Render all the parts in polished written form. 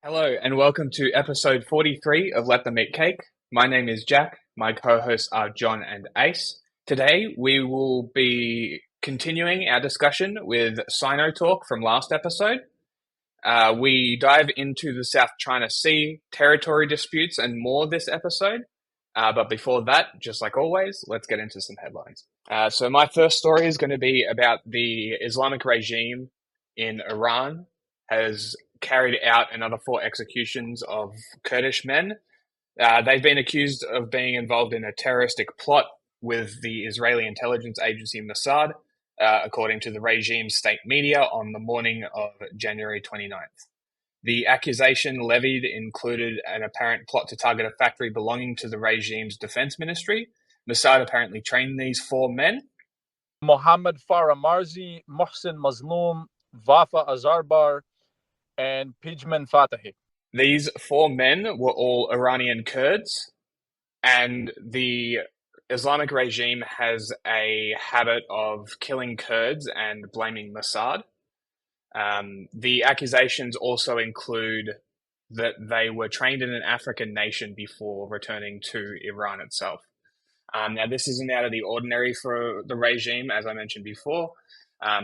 Hello and welcome to episode 43 of Let Them Eat Cake. My name is Jack. My co-hosts are John and Ace. Today we will be continuing our discussion with Sino Talk from last episode. We dive into the South China Sea, territory disputes and more this episode. But before that, just like always, let's get into some headlines. So my first story is going to be about the Islamic regime in Iran has carried out another 4 executions of Kurdish men. They've been accused of being involved in a terroristic plot with the Israeli intelligence agency Mossad, according to the regime's state media on the morning of January 29th. The accusation levied included an apparent plot to target a factory belonging to the regime's defense ministry. Mossad apparently trained these 4 men. Mohammed Farah Marzi, Mohsen Mazloum, Vafa Azarbar, and Pijman Fatahi. These 4 men were all Iranian Kurds, and the Islamic regime has a habit of killing Kurds and blaming Mossad. The accusations also include that they were trained in an African nation before returning to Iran itself. Now, this isn't out of the ordinary for the regime, as I mentioned before.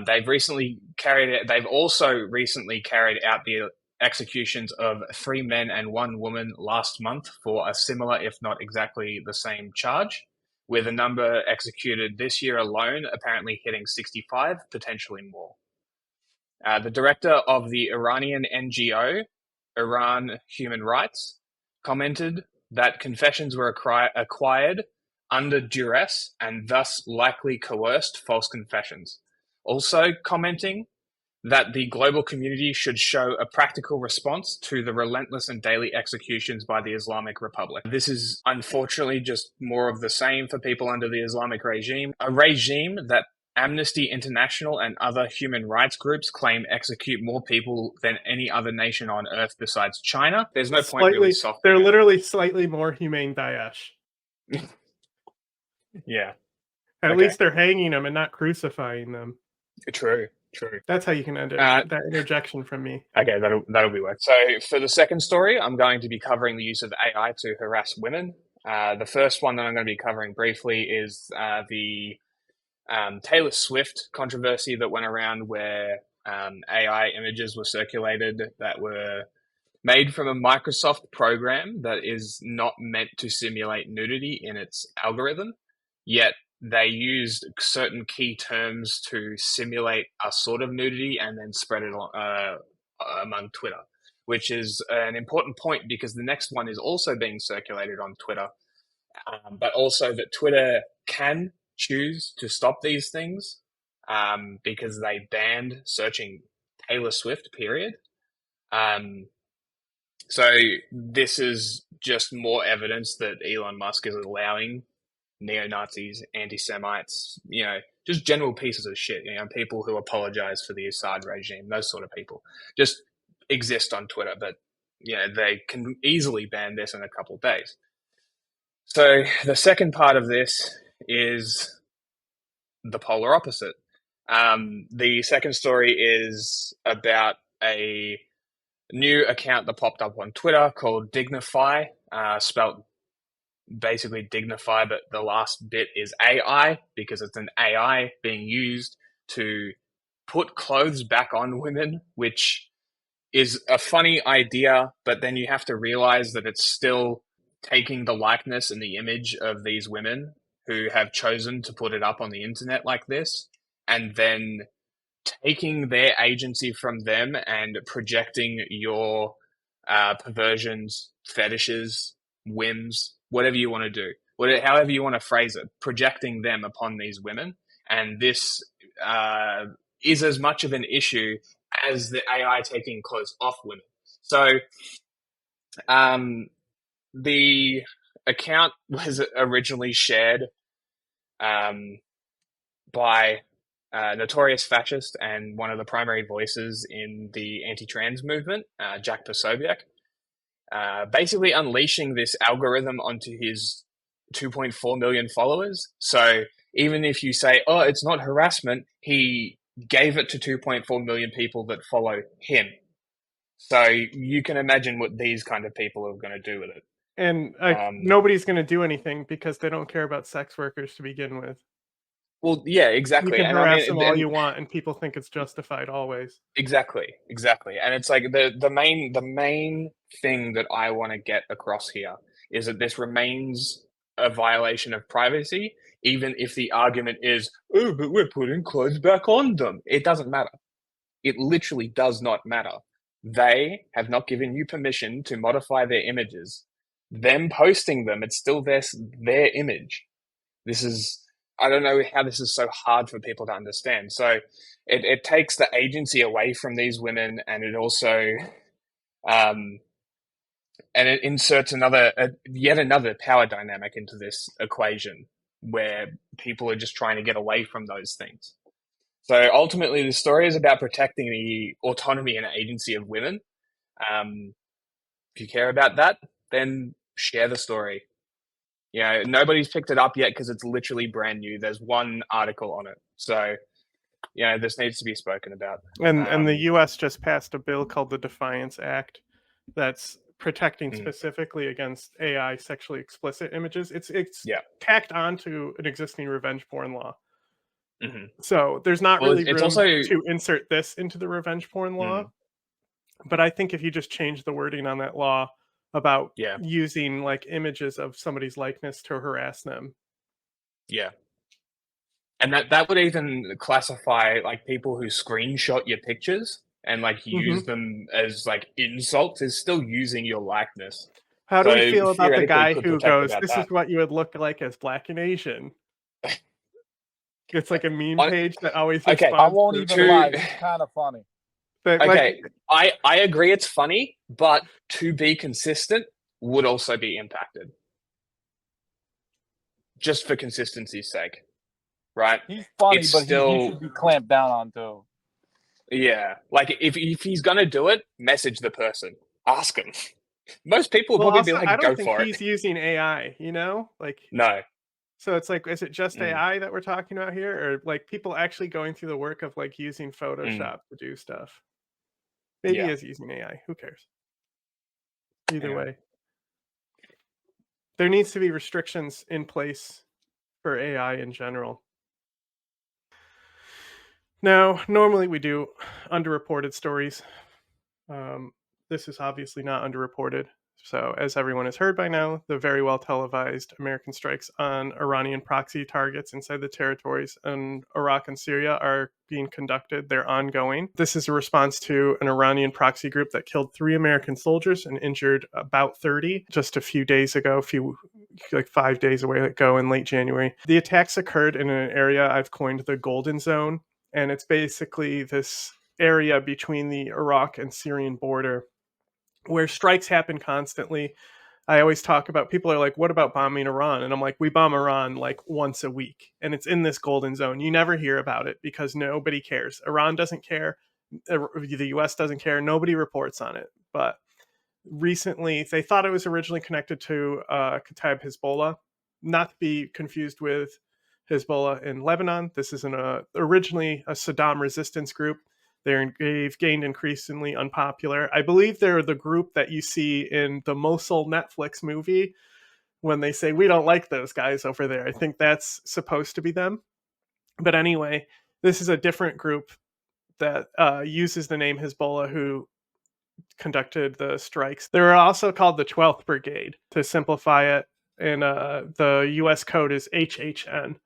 They've also recently carried out the executions of 3 men and 1 woman last month for a similar, if not exactly the same charge, with a number executed this year alone apparently hitting 65, potentially more. The director of the Iranian NGO, Iran Human Rights, commented that confessions were acquired under duress and thus likely coerced false confessions. Also commenting that the global community should show a practical response to the relentless and daily executions by the Islamic Republic. This is unfortunately just more of the same for people under the Islamic regime, a regime that Amnesty International and other human rights groups claim execute more people than any other nation on earth besides China. There's no point really softening. They're literally slightly more humane Daesh. Yeah. At least they're hanging them and not crucifying them. True. That's how you can end it. That interjection from me. Okay, that'll be work. So for the second story, I'm going to be covering the use of AI to harass women. The first one that I'm going to be covering briefly is the Taylor Swift controversy that went around where AI images were circulated that were made from a Microsoft program that is not meant to simulate nudity in its algorithm, yet they used certain key terms to simulate a sort of nudity and then spread it among Twitter, which is an important point because the next one is also being circulated on Twitter, but also that Twitter can choose to stop these things because they banned searching Taylor Swift, period. So this is just more evidence that Elon Musk is allowing neo-Nazis, anti-Semites, just general pieces of shit, people who apologize for the Assad regime, those sort of people just exist on Twitter, but they can easily ban this in a couple of days. So the second part of this is the polar opposite. The second story is about a new account that popped up on Twitter called Dignify, spelt basically dignify, but the last bit is AI because it's an AI being used to put clothes back on women, which is a funny idea, but then you have to realize that it's still taking the likeness and the image of these women who have chosen to put it up on the internet like this, and then taking their agency from them and projecting your perversions, fetishes, whims, whatever you want to do, however you want to phrase it, projecting them upon these women. And this is as much of an issue as the AI taking clothes off women. So the account was originally shared by a notorious fascist and one of the primary voices in the anti-trans movement, Jack Posobiec, basically unleashing this algorithm onto his 2.4 million followers. So even if you say, oh, it's not harassment, he gave it to 2.4 million people that follow him. So you can imagine what these kind of people are going to do with it. And nobody's going to do anything because they don't care about sex workers to begin with. Well, yeah, You exactly. can And harass them all you want, and people think it's justified always. exactly. And it's like the main thing that I want to get across here is that this remains a violation of privacy, even if the argument is, oh, but we're putting clothes back on them. It doesn't matter. It literally does not matter. They have not given you permission to modify their images. Them posting them, it's still their image. This is, I don't know how this is so hard for people to understand. So it takes the agency away from these women, and it also, and it inserts yet another power dynamic into this equation where people are just trying to get away from those things. So ultimately, the story is about protecting the autonomy and agency of women. If you care about that, then share the story. You know, nobody's picked it up yet because it's literally brand new. There's one article on it. So, you know, this needs to be spoken about. And the U.S. just passed a bill called the Defiance Act that's protecting specifically against AI sexually explicit images. It's tacked onto an existing revenge porn law. Mm-hmm. So there's not really room to insert this into the revenge porn law. But I think if you just change the wording on that law about using like images of somebody's likeness to harass them. Yeah. And that would even classify like people who screenshot your pictures and like use them as like insults is still using your likeness. How do we feel about the guy who goes, this is what you would look like as Black and Asian? It's like a meme page that always responds. I won't even lie. It's kind of funny. But okay, I agree it's funny, but to be consistent would also be impacted. Just for consistency's sake. Right? He's funny, but he should be clamped down on too. Yeah. Like if he's gonna do it, message the person. Ask him. Most people will probably be like, go for it. I don't think he's using AI, you know? Like no. So it's like, is it just AI that we're talking about here? Or like people actually going through the work of like using Photoshop to do stuff? Maybe he is using AI. Who cares? Either way. There needs to be restrictions in place for AI in general. Now, normally we do underreported stories. This is obviously not underreported. So, as everyone has heard by now, the very well televised American strikes on Iranian proxy targets inside the territories in Iraq and Syria are being conducted. They're ongoing. This is a response to an Iranian proxy group that killed 3 American soldiers and injured about 30 just a few days ago, 5 days ago in late January. The attacks occurred in an area I've coined the Golden Zone, and it's basically this area between the Iraq and Syrian border where strikes happen constantly. I always talk about, people are like, what about bombing Iran? And I'm like, we bomb Iran like once a week. And it's in this golden zone. You never hear about it because nobody cares. Iran doesn't care. The US doesn't care. Nobody reports on it. But recently, they thought it was originally connected to Kataib Hezbollah, not to be confused with Hezbollah in Lebanon. This is originally a Saddam resistance group. They've gained increasingly unpopular. I believe they're the group that you see in the Mosul Netflix movie when they say, we don't like those guys over there. I think that's supposed to be them. But anyway, this is a different group that uses the name Hezbollah who conducted the strikes. They were also called the 12th Brigade, to simplify it, and the U.S. code is HHN.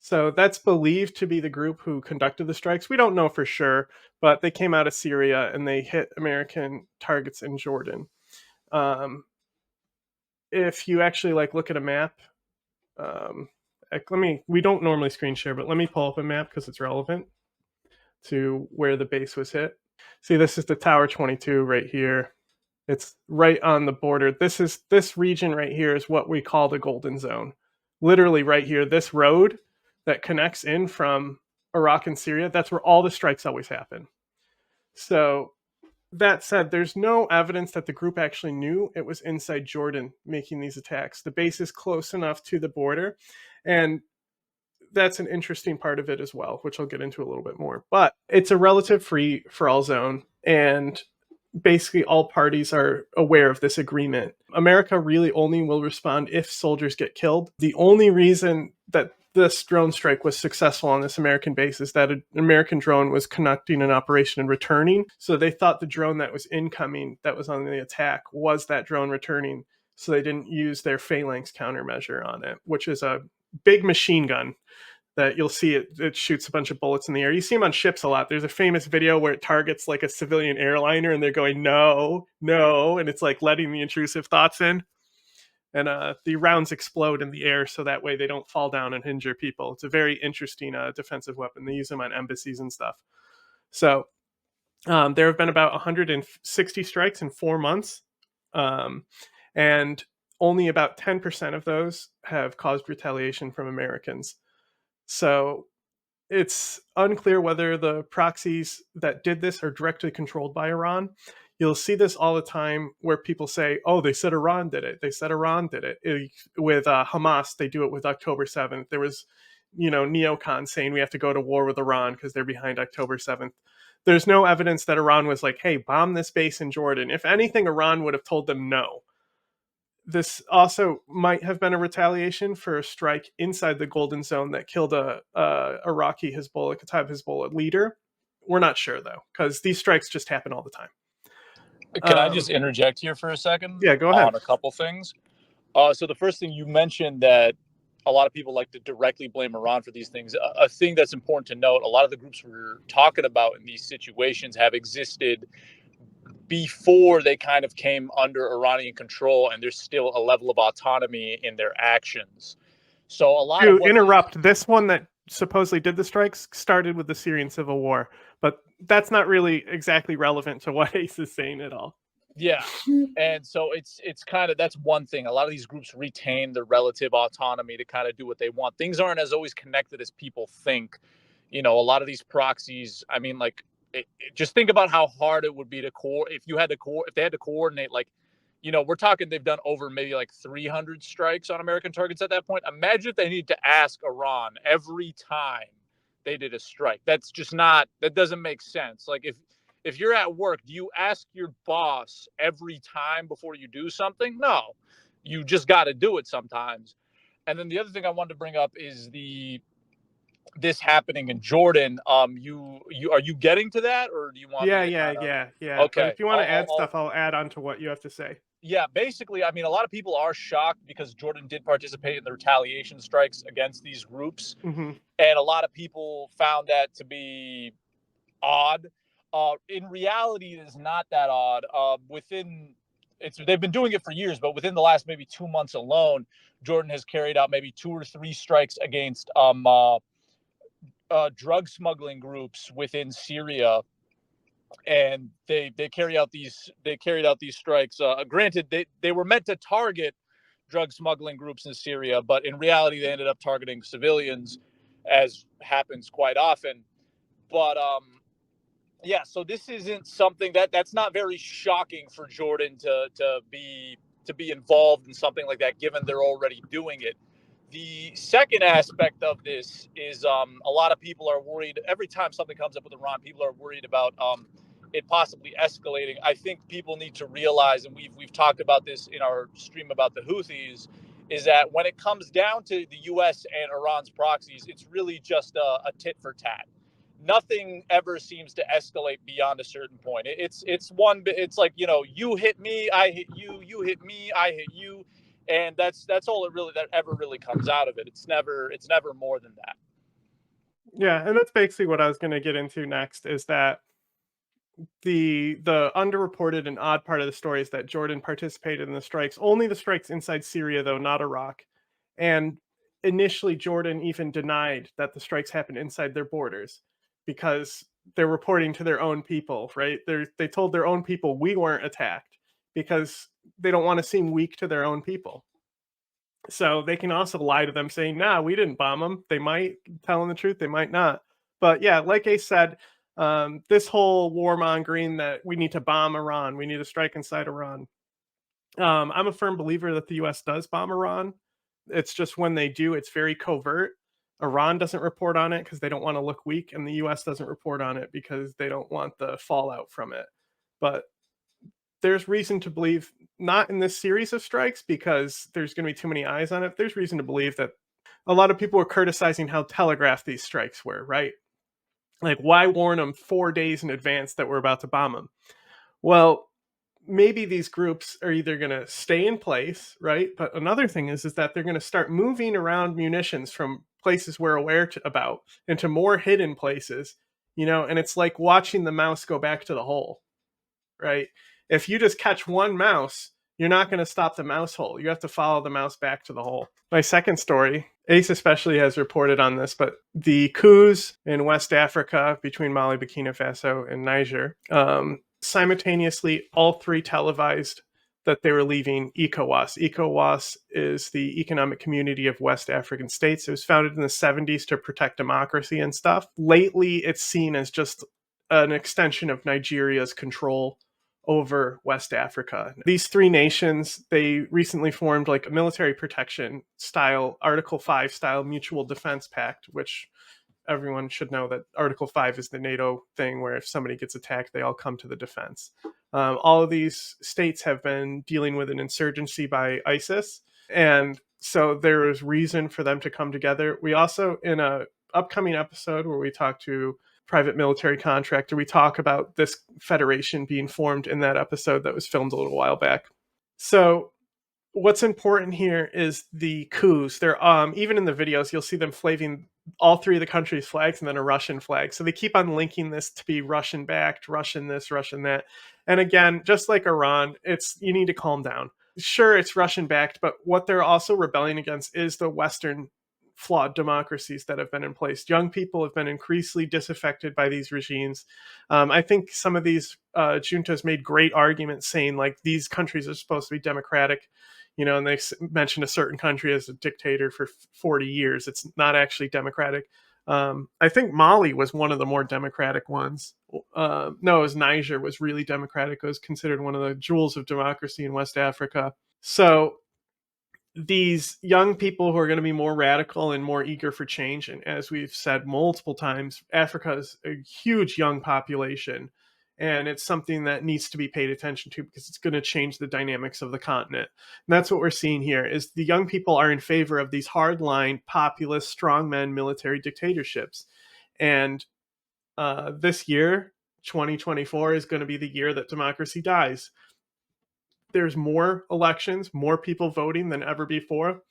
So that's believed to be the group who conducted the strikes. We don't know for sure, but they came out of Syria and they hit American targets in Jordan. If you actually look at a map, we don't normally screen share, but let me pull up a map because it's relevant to where the base was hit. See, this is the Tower 22 right here. It's right on the border. This region right here is what we call the Golden Zone. Literally right here, this road that connects in from Iraq and Syria, that's where all the strikes always happen. So that said, there's no evidence that the group actually knew it was inside Jordan making these attacks. The base is close enough to the border, and that's an interesting part of it as well, which I'll get into a little bit more. But it's a relative free-for-all zone, and basically all parties are aware of this agreement. America really only will respond if soldiers get killed. The only reason that this drone strike was successful on this American base is that an American drone was conducting an operation and returning. So they thought the drone that was incoming, that was on the attack, was that drone returning. So they didn't use their phalanx countermeasure on it, which is a big machine gun that you'll see it shoots a bunch of bullets in the air. You see them on ships a lot. There's a famous video where it targets like a civilian airliner and they're going, no, no. And it's like letting the intrusive thoughts in. And the rounds explode in the air so that way they don't fall down and injure people. It's a very interesting defensive weapon. They use them on embassies and stuff. So there have been about 160 strikes in 4 months. And only about 10% of those have caused retaliation from Americans. So it's unclear whether the proxies that did this are directly controlled by Iran. You'll see this all the time where people say, oh, they said Iran did it. They said Iran did it. With Hamas, they do it with October 7th. There was, neocons saying we have to go to war with Iran because they're behind October 7th. There's no evidence that Iran was like, hey, bomb this base in Jordan. If anything, Iran would have told them no. This also might have been a retaliation for a strike inside the Golden Zone that killed a Iraqi Hezbollah, Kataib Hezbollah leader. We're not sure, though, because these strikes just happen all the time. Can I just interject here for a second? Yeah, go ahead. On a couple things. So the first thing you mentioned that a lot of people like to directly blame Iran for these things. A thing that's important to note, a lot of the groups we're talking about in these situations have existed before they kind of came under Iranian control, and there's still a level of autonomy in their actions. So a lot of interrupt, this one that supposedly did the strikes started with the Syrian civil war, but that's not really exactly relevant to what Ace is saying at all. Yeah. And so it's kind of, that's one thing. A lot of these groups retain their relative autonomy to kind of do what they want. Things aren't as always connected as people think. A lot of these proxies, I mean, like, just think about how hard it would be to if they had to coordinate, like, we're talking, they've done over maybe like 300 strikes on American targets at that point. Imagine if they need to ask Iran every time they did a strike. That's just not, that doesn't make sense. Like, if you're at work, do you ask your boss every time before you do something? No, you just got to do it sometimes. And then the other thing I wanted to bring up is this happening in Jordan. Are you getting to that, or do you want? Yeah. Okay. But if you want to add stuff, I'll add on to what you have to say. Yeah, basically, I mean, a lot of people are shocked because Jordan did participate in the retaliation strikes against these groups, and a lot of people found that to be odd. In reality, it is not that odd. They've been doing it for years, but within the last maybe 2 months alone, Jordan has carried out maybe 2 or 3 strikes against drug smuggling groups within Syria, and they carried out these strikes. Granted, they were meant to target drug smuggling groups in Syria, but in reality, they ended up targeting civilians, as happens quite often. But yeah, so this isn't something that's not very shocking for Jordan to be involved in something like that, given they're already doing it. The second aspect of this is a lot of people are worried. Every time something comes up with Iran, people are worried about it possibly escalating. I think people need to realize, and we've talked about this in our stream about the Houthis, is that when it comes down to the U.S. and Iran's proxies, it's really just a tit for tat. Nothing ever seems to escalate beyond a certain point. It's like, you hit me, I hit you, you hit me, I hit you, and that's all that ever really comes out of it. It's never more than that. Yeah, and that's basically what I was going to get into next, is that the underreported and odd part of the story is that Jordan participated in the strikes, only the strikes inside Syria, though, not Iraq. And initially, Jordan even denied that the strikes happened inside their borders, because they're reporting to their own people, right? They told their own people we weren't attacked, because they don't want to seem weak to their own people. So they can also lie to them saying, nah, we didn't bomb them. They might tell them the truth, they might not. But yeah, like Ace said, this whole warmongering that we need to bomb Iran, we need to strike inside Iran. I'm a firm believer that the U.S. does bomb Iran. It's just when they do, it's very covert. Iran doesn't report on it because they don't want to look weak, and the U.S. doesn't report on it because they don't want the fallout from it. But there's reason to believe, not in this series of strikes because there's going to be too many eyes on it, there's reason to believe that a lot of people were criticizing how telegraphed these strikes were, right? Like, why warn them 4 days in advance that we're about to bomb them? Well, maybe these groups are either going to stay in place, right? But another thing is that they're going to start moving around munitions from places we're aware about into more hidden places, and it's like watching the mouse go back to the hole, right? If you just catch one mouse, you're not going to stop the mouse hole. You have to follow the mouse back to the hole. My second story, Ace especially has reported on this, but the coups in West Africa between Mali, Burkina Faso, and Niger, simultaneously, all three televised that they were leaving ECOWAS. ECOWAS is the Economic Community of West African States. It was founded in the 70s to protect democracy and stuff. Lately, it's seen as just an extension of Nigeria's control over West Africa. These three nations, they recently formed like a military protection style, Article 5 style mutual defense pact, which everyone should know that Article 5 is the NATO thing where if somebody gets attacked, they all come to the defense. All of these states have been dealing with an insurgency by ISIS, and so there is reason for them to come together. We also, in a upcoming episode where we talk to private military contractor, we talk about this federation being formed in that episode that was filmed a little while back. So what's important here is the coups. They're even in the videos, you'll see them flaving all three of the country's flags and then a Russian flag. So they keep on linking this to be Russian backed, Russian this, Russian that. And again, just like Iran, you need to calm down. Sure, it's Russian backed, but what they're also rebelling against is the Western flawed democracies that have been in place. Young people have been increasingly disaffected by these regimes. I think some of these juntas made great arguments saying like these countries are supposed to be democratic, and they mentioned a certain country as a dictator for 40 years. It's not actually democratic. I think Mali was one of the more democratic ones. No, it was Niger was really democratic. It was considered one of the jewels of democracy in West Africa. So these young people who are going to be more radical and more eager for change, and as we've said multiple times, Africa is a huge young population, and it's something that needs to be paid attention to because it's going to change the dynamics of the continent. And that's what we're seeing here is the young people are in favor of these hardline, populist, strongmen military dictatorships. And this year, 2024, is going to be the year that democracy dies. There's more elections, more people voting than ever before,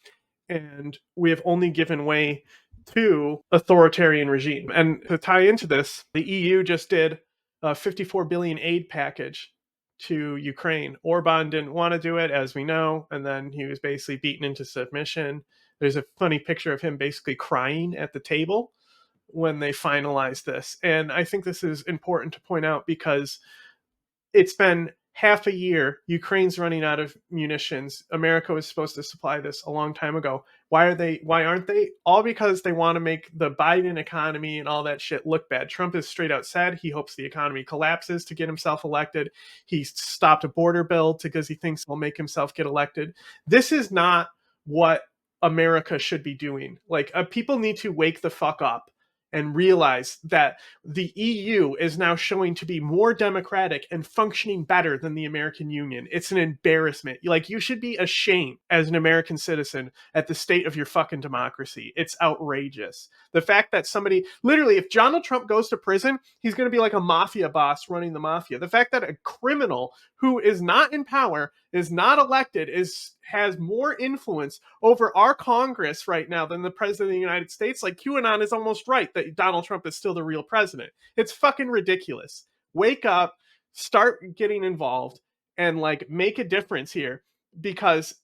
and we have only given way to authoritarian regime. And to tie into this, the EU just did a 54 billion aid package to Ukraine. Orban didn't want to do it, as we know, and then he was basically beaten into submission. There's a funny picture of him basically crying at the table when they finalized this. And I think this is important to point out because it's been half a year. Ukraine's running out of munitions. America was supposed to supply this a long time ago. Why aren't they? All because they want to make the Biden economy and all that shit look bad. Trump has straight out said he hopes the economy collapses to get himself elected. He stopped a border bill because he thinks he'll make himself get elected. This is not what America should be doing. Like, people need to wake the fuck up and realize that the EU is now showing to be more democratic and functioning better than the American Union. It's an embarrassment. Like, you should be ashamed as an American citizen at the state of your fucking democracy. It's outrageous. The fact that somebody, literally, if Donald Trump goes to prison, he's going to be like a mafia boss running the mafia. The fact that a criminal who is not in power, is not elected, has more influence over our Congress right now than the president of the United States. Like, QAnon is almost right that Donald Trump is still the real president. It's fucking ridiculous. Wake up, start getting involved, and like make a difference here, because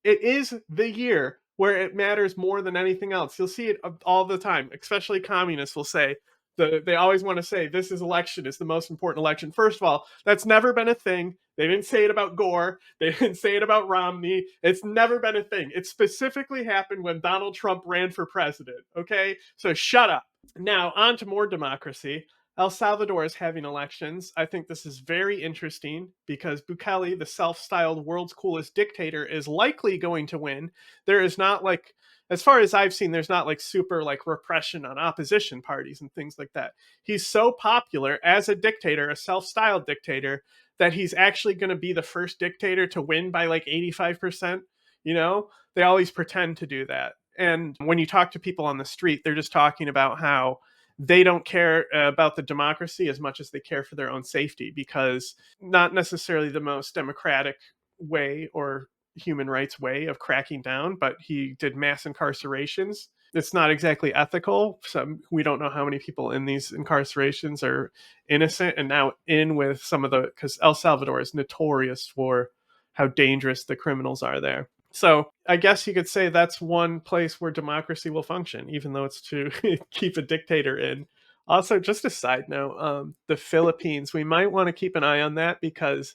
it is the year where it matters more than anything else. You'll see it all the time, especially communists will say, they always want to say this election is the most important election. First of all, that's never been a thing. They didn't say it about Gore. They didn't say it about Romney. It's never been a thing. It specifically happened when Donald Trump ran for president. Okay? So shut up. Now, on to more democracy. El Salvador is having elections. I think this is very interesting because Bukele, the self-styled world's coolest dictator, is likely going to win. There is not like, as far as I've seen, there's not like super like repression on opposition parties and things like that. He's so popular as a dictator, a self-styled dictator, that he's actually going to be the first dictator to win by like 85%. You know, they always pretend to do that. And when you talk to people on the street, they're just talking about how they don't care about the democracy as much as they care for their own safety, because not necessarily the most democratic way or human rights way of cracking down, but he did mass incarcerations. It's not exactly ethical. So we don't know how many people in these incarcerations are innocent and now in with some of the, because El Salvador is notorious for how dangerous the criminals are there. So I guess you could say that's one place where democracy will function, even though it's to keep a dictator in. Also, just a side note, the Philippines, we might want to keep an eye on that, because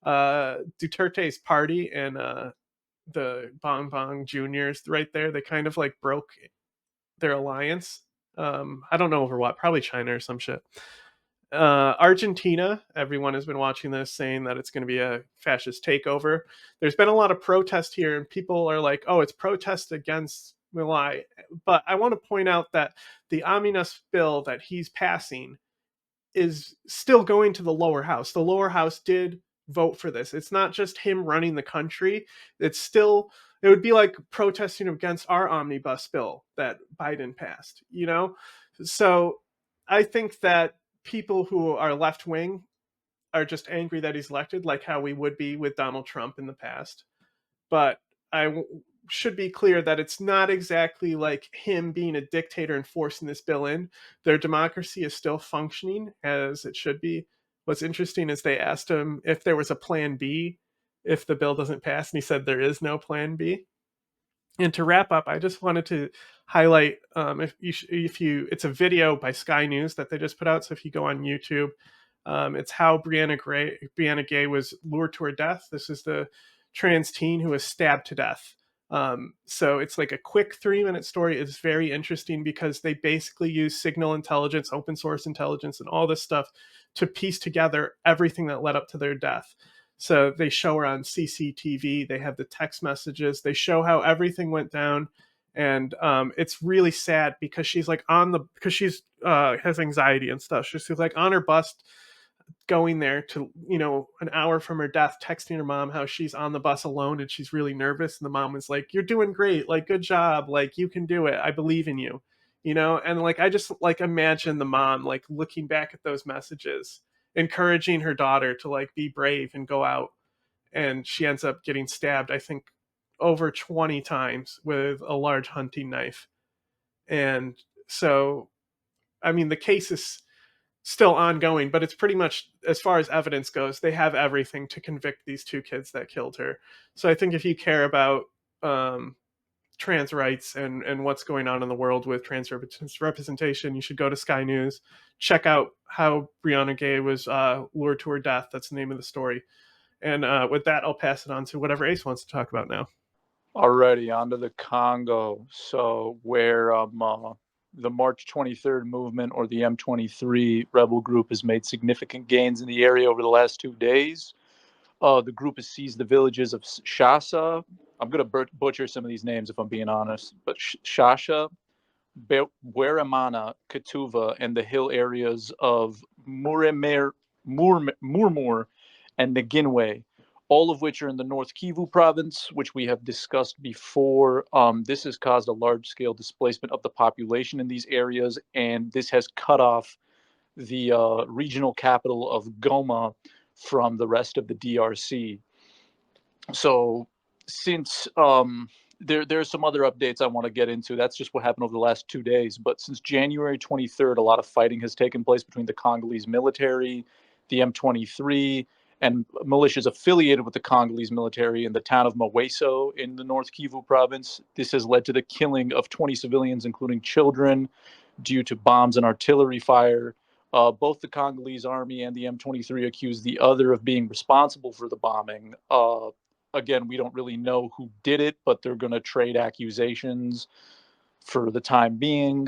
Duterte's party and the Bong Bong Juniors right there, they kind of like broke their alliance. I don't know over what, probably China or some shit. Argentina, everyone has been watching this saying that it's going to be a fascist takeover. There's been a lot of protest here, and people are like, oh, it's protest against Milei. But I want to point out that the omnibus bill that he's passing is still going to the lower house. The lower house did vote for this. It's not just him running the country. It's still, it would be like protesting against our omnibus bill that Biden passed, you know? So I think that people who are left wing are just angry that he's elected, like how we would be with Donald Trump in the past. But should be clear that it's not exactly like him being a dictator and forcing this bill in. Their democracy is still functioning as it should be. What's interesting is they asked him if there was a plan B if the bill doesn't pass, and he said there is no plan B. And to wrap up, I just wanted to highlight if you it's a video by Sky News that they just put out. So if you go on YouTube, it's how Brianna Ghey was lured to her death. This is the trans teen who was stabbed to death. So it's like a quick 3-minute story. It's very interesting because they basically use signal intelligence, open source intelligence, and all this stuff to piece together everything that led up to their death. So they show her on CCTV. They have the text messages. They show how everything went down. And it's really sad because she's like because she's has anxiety and stuff. She's like on her bus going there to, an hour from her death, texting her mom how she's on the bus alone and she's really nervous. And the mom was like, "You're doing great. Like, good job. Like, you can do it. I believe in you." And like, I just like imagine the mom like looking back at those messages, encouraging her daughter to like be brave and go out. And she ends up getting stabbed, I think, over 20 times with a large hunting knife. And so, I mean, the case is still ongoing, but it's pretty much, as far as evidence goes, they have everything to convict these two kids that killed her. So I think if you care about trans rights and what's going on in the world with trans representation, you should go to Sky News, check out how Brianna Ghey was lured to her death. That's the name of the story. And with that, I'll pass it on to whatever Ace wants to talk about now. Alrighty, on to the Congo. So where the March 23rd movement, or the M23 rebel group, has made significant gains in the area over the last 2 days. The group has seized the villages of Shasa. I'm going to butcher some of these names if I'm being honest, but Shasha, Bueramana, Katuva, and the hill areas of Murmur, and Naginwe, all of which are in the North Kivu province, which we have discussed before. This has caused a large-scale displacement of the population in these areas, and this has cut off the regional capital of Goma from the rest of the DRC. So since there are some other updates I want to get into. That's just what happened over the last 2 days. But since January 23rd, a lot of fighting has taken place between the Congolese military, the M23, and militias affiliated with the Congolese military in the town of Maweso in the North Kivu province. This has led to the killing of 20 civilians, including children, due to bombs and artillery fire. Both the Congolese army and the M23 accuse the other of being responsible for the bombing. Again, we don't really know who did it, but they're going to trade accusations for the time being.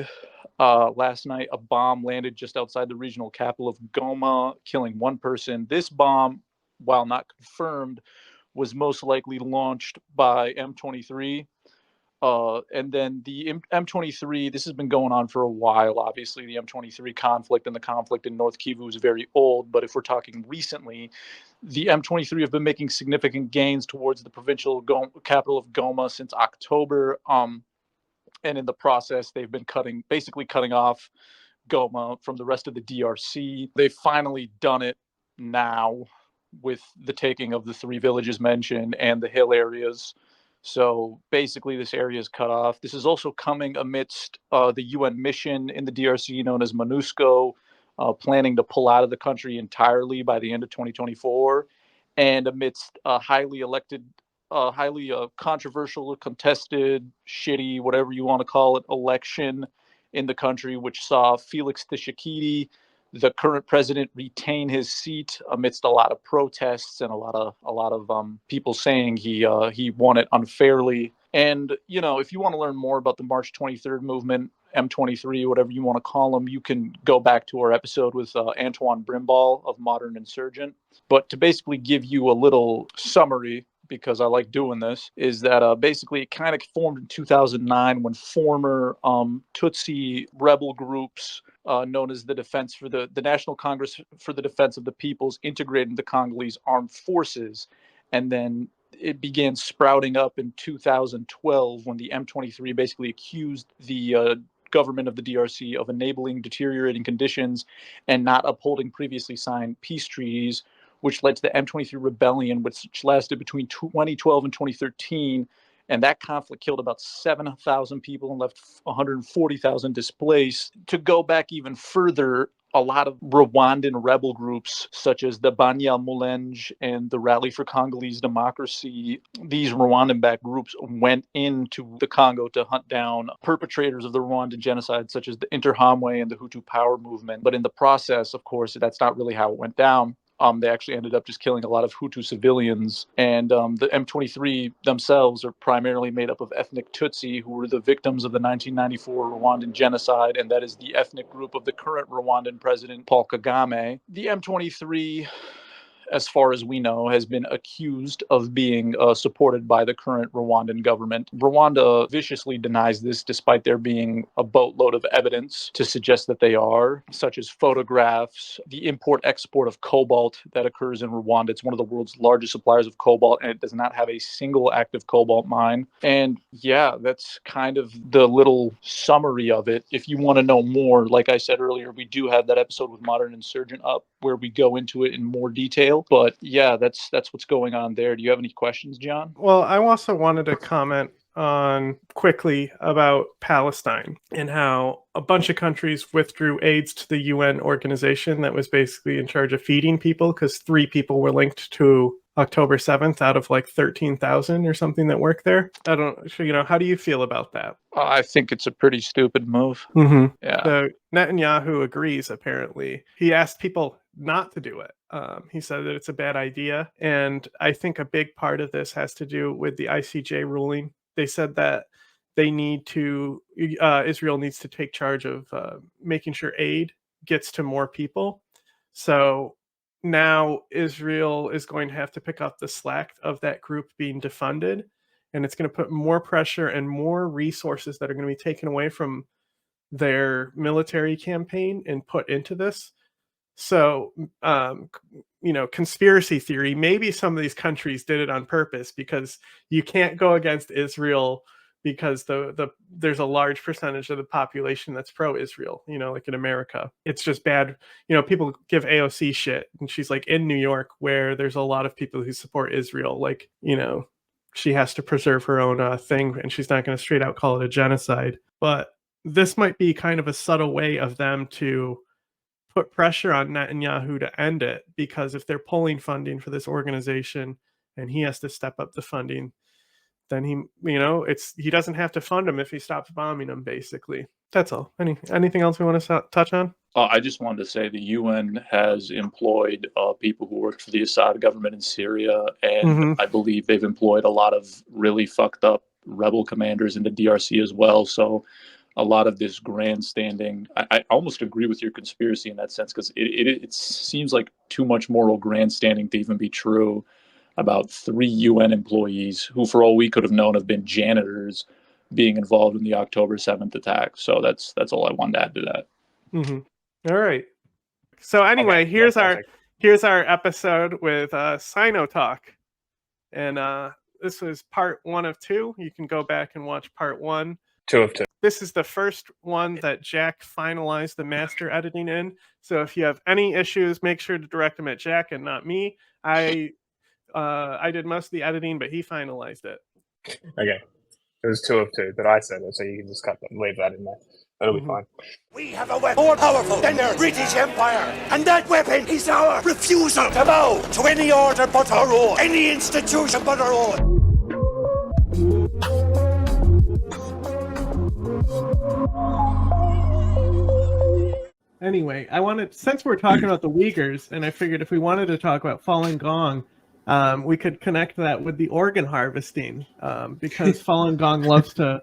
Last night, a bomb landed just outside the regional capital of Goma, killing one person. This bomb, while not confirmed, was most likely launched by M23. And then the M23, this has been going on for a while. Obviously, the M23 conflict and the conflict in North Kivu is very old. But if we're talking recently, The M23 have been making significant gains towards the provincial capital of Goma since October. And in the process, they've been basically cutting off Goma from the rest of the DRC. They've finally done it now with the taking of the 3 villages mentioned and the hill areas. So basically, this area is cut off. This is also coming amidst the UN mission in the DRC known as MONUSCO, planning to pull out of the country entirely by the end of 2024, and amidst a highly controversial, contested, shitty, whatever you want to call it, election in the country, which saw Felix Tshisekedi, the current president, retain his seat amidst a lot of protests and a lot of people saying he won it unfairly. And if you want to learn more about the March 23rd movement, M23, whatever you want to call them, you can go back to our episode with Antoine Brimball of Modern Insurgent. But to basically give you a little summary, because I like doing this, is that basically it kind of formed in 2009 when former Tutsi rebel groups known as the National Congress for the Defense of the Peoples integrated the Congolese armed forces. And then it began sprouting up in 2012 when the M23 basically accused the government of the DRC of enabling deteriorating conditions and not upholding previously signed peace treaties, which led to the M23 rebellion, which lasted between 2012 and 2013. And that conflict killed about 7,000 people and left 140,000 displaced. To go back even further, a lot of Rwandan rebel groups, such as the Banyamulenge and the Rally for Congolese Democracy, these Rwandan-backed groups went into the Congo to hunt down perpetrators of the Rwandan genocide, such as the Interahamwe and the Hutu Power Movement. But in the process, of course, that's not really how it went down. They actually ended up just killing a lot of Hutu civilians. And the M23 themselves are primarily made up of ethnic Tutsi, who were the victims of the 1994 Rwandan genocide. And that is the ethnic group of the current Rwandan president, Paul Kagame. The M23, as far as we know, has been accused of being supported by the current Rwandan government. Rwanda viciously denies this, despite there being a boatload of evidence to suggest that they are, such as photographs, the import-export of cobalt that occurs in Rwanda. It's one of the world's largest suppliers of cobalt, and it does not have a single active cobalt mine. And yeah, that's kind of the little summary of it. If you want to know more, like I said earlier, we do have that episode with Modern Insurgent up where we go into it in more detail. But yeah, that's what's going on there. Do you have any questions, John? Well, I also wanted to comment on quickly about Palestine and how a bunch of countries withdrew aids to the UN organization that was basically in charge of feeding people, because 3 people were linked to October 7th out of like 13,000 or something that work there. I don't, how do you feel about that? I think it's a pretty stupid move. Mm-hmm. Yeah. So Netanyahu agrees, apparently. He asked people not to do it. He said that it's a bad idea. And I think a big part of this has to do with the ICJ ruling. They said that they need to, Israel needs to take charge of making sure aid gets to more people. So now Israel is going to have to pick up the slack of that group being defunded. And it's going to put more pressure and more resources that are going to be taken away from their military campaign and put into this. So, conspiracy theory, maybe some of these countries did it on purpose, because you can't go against Israel because there's a large percentage of the population that's pro-Israel, like in America. It's just bad. People give AOC shit, and she's like in New York, where there's a lot of people who support Israel. Like, she has to preserve her own thing, and she's not going to straight out call it a genocide. But this might be kind of a subtle way of them to put pressure on Netanyahu to end it, because if they're pulling funding for this organization and he has to step up the funding, then he doesn't have to fund them if he stops bombing them, basically. That's all. Anything else we want to touch on? I just wanted to say the UN has employed people who worked for the Assad government in Syria, and I believe they've employed a lot of really fucked up rebel commanders in the DRC as well. So a lot of this grandstanding, I almost agree with your conspiracy in that sense, because it seems like too much moral grandstanding to even be true about 3 UN employees who, for all we could have known, have been janitors, being involved in the October 7th attack. So that's all I wanted to add to that. All right. So anyway, here's our Here's our episode with Sino Talk. And this was part 1 of 2. You can go back and watch part 1. 2 of 2. This is the first one that Jack finalized the master editing in. So if you have any issues, make sure to direct them at Jack and not me. I did most of the editing, but he finalized it. Okay. It was 2 of 2, but I said it, so you can just leave that in there. That'll be fine. We have a weapon more powerful than the British Empire, and that weapon is our refusal to bow to any order but our own, any institution but our own. Anyway, since we're talking about the Uyghurs, and I figured if we wanted to talk about Falun Gong, we could connect that with the organ harvesting, because Falun Gong loves to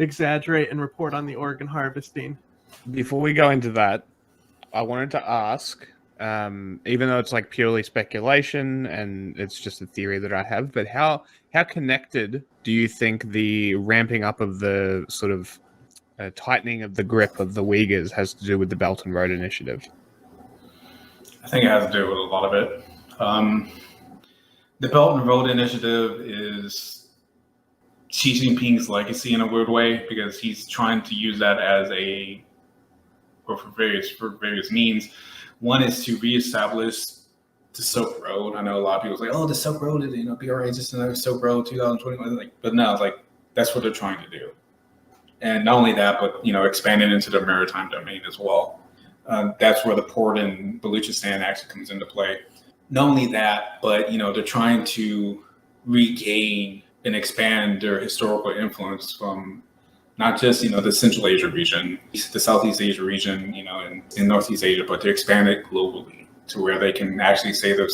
exaggerate and report on the organ harvesting. Before we go into that, I wanted to ask, even though it's like purely speculation and it's just a theory that I have, but how connected do you think the ramping up of the sort of tightening of the grip of the Uyghurs has to do with the Belt and Road Initiative? I think it has to do with a lot of it. The Belt and Road Initiative is Xi Jinping's legacy in a weird way, because he's trying to use that as for various means. One is to reestablish the Silk Road. I know a lot of people say, "Oh, the Silk Road is BRA just another Silk Road 2021." But no, that's what they're trying to do. And not only that, but expand it into the maritime domain as well. That's where the port in Baluchistan actually comes into play. Not only that, but they're trying to regain and expand their historical influence from not just the Central Asia region, the Southeast Asia region, and in Northeast Asia, but to expand it globally to where they can actually say to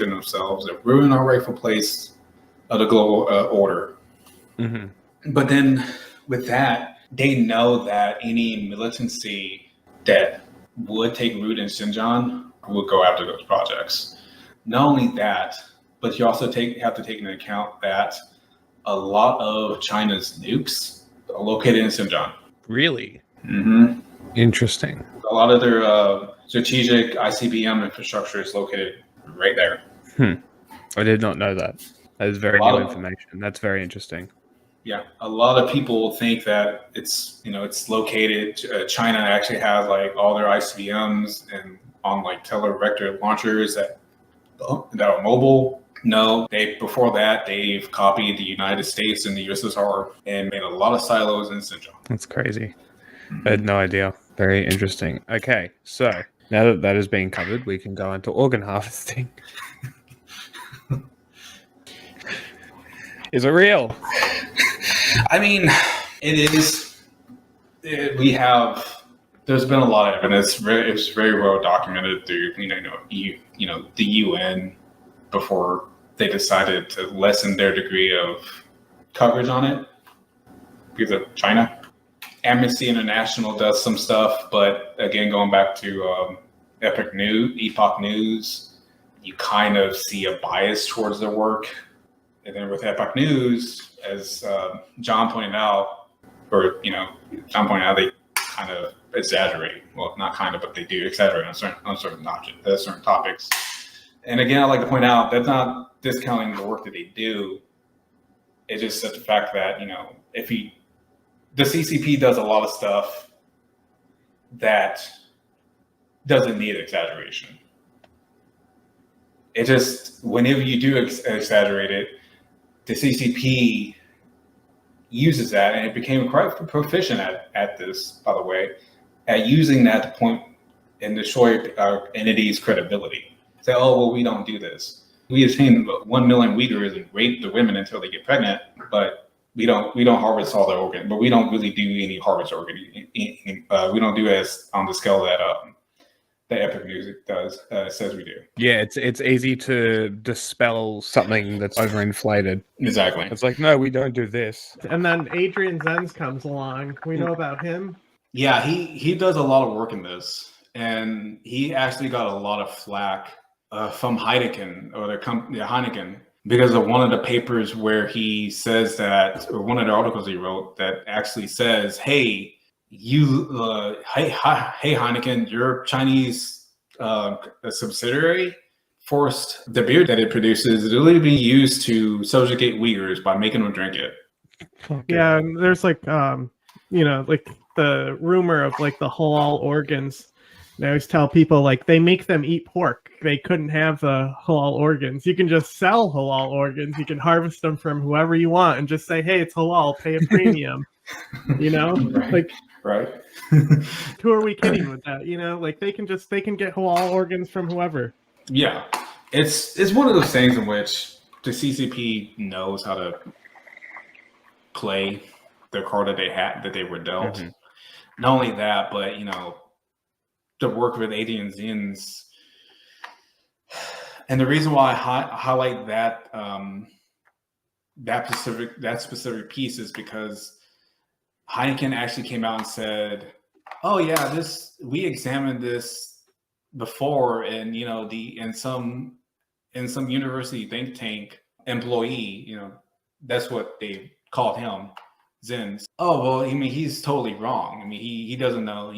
themselves that we're in our rightful place of the global order. Mm-hmm. But then with that, they know that any militancy that would take root in Xinjiang would go after those projects. Not only that, but you also have to take into account that a lot of China's nukes are located in Xinjiang. Really? Mm-hmm. Interesting. A lot of their strategic ICBM infrastructure is located right there. I did not know that. That is very new information. That's very interesting. Yeah, a lot of people think that it's located. China actually has all their ICBMs and on televector launchers that are mobile. No, before that they've copied the United States and the USSR and made a lot of silos in Xinjiang. That's crazy. I had no idea. Very interesting. Okay, so now that is being covered, we can go into organ harvesting. Is it real? I mean, it is. There's been a lot of evidence. It's very well documented through the UN before they decided to lessen their degree of coverage on it because of China. Amnesty International does some stuff, but again, going back to Epoch News, you kind of see a bias towards their work. And then with Epoch News, as John pointed out, they kind of exaggerate. Well, not kind of, but they do exaggerate on certain topics. And again, I like to point out that's not discounting the work that they do. It's just the fact that the CCP does a lot of stuff that doesn't need exaggeration. It just, whenever you do exaggerate it, the CCP uses that, and it became quite proficient at this, by the way, at using that to point and destroy our entity's credibility. Say, oh, well, we don't do this. We detain 1 million Uyghurs and rape the women until they get pregnant, but we don't harvest all their organs. But we don't really do any harvest organ. We don't do it on the scale that the Epoch News says we do. Yeah, it's easy to dispel something that's overinflated. Exactly. It's like, no, we don't do this. And then Adrian Zenz comes along. We know about him. Yeah, he does a lot of work in this, and he actually got a lot of flack from Heineken, or the company Heineken, because of one of the papers where he says that, or one of the articles he wrote that actually says, hey, hey Heineken, your Chinese a subsidiary, forced the beer that it produces to literally be used to subjugate Uyghurs by making them drink it. Okay. Yeah, and there's like like the rumor of like the halal organs. And I always tell people like they make them eat pork. They couldn't have the halal organs. You can just sell halal organs. You can harvest them from whoever you want and just say, "Hey, it's halal. Pay a premium." Right. Right. Who are we kidding with that? Like they can get halal organs from whoever. Yeah, it's one of those things in which the CCP knows how to play the card that they were dealt. Mhm. Not only that, but the work with ADNZs, and the reason why I highlight that that specific piece is because Heineken actually came out and said, "Oh yeah, we examined this before, and in some university think tank employee, that's what they called him, Zins. Oh well, I mean he's totally wrong. I mean he doesn't know.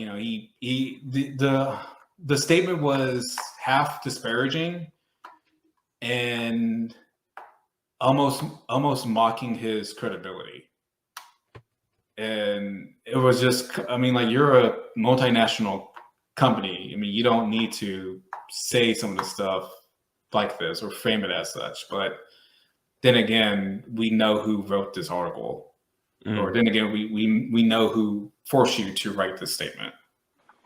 The statement was half disparaging and almost mocking his credibility." And it was just, I mean, like, you're a multinational company. I mean, you don't need to say some of the stuff like this or frame it as such. But then again, we know who wrote this article. Or then again, we know who forced you to write this statement.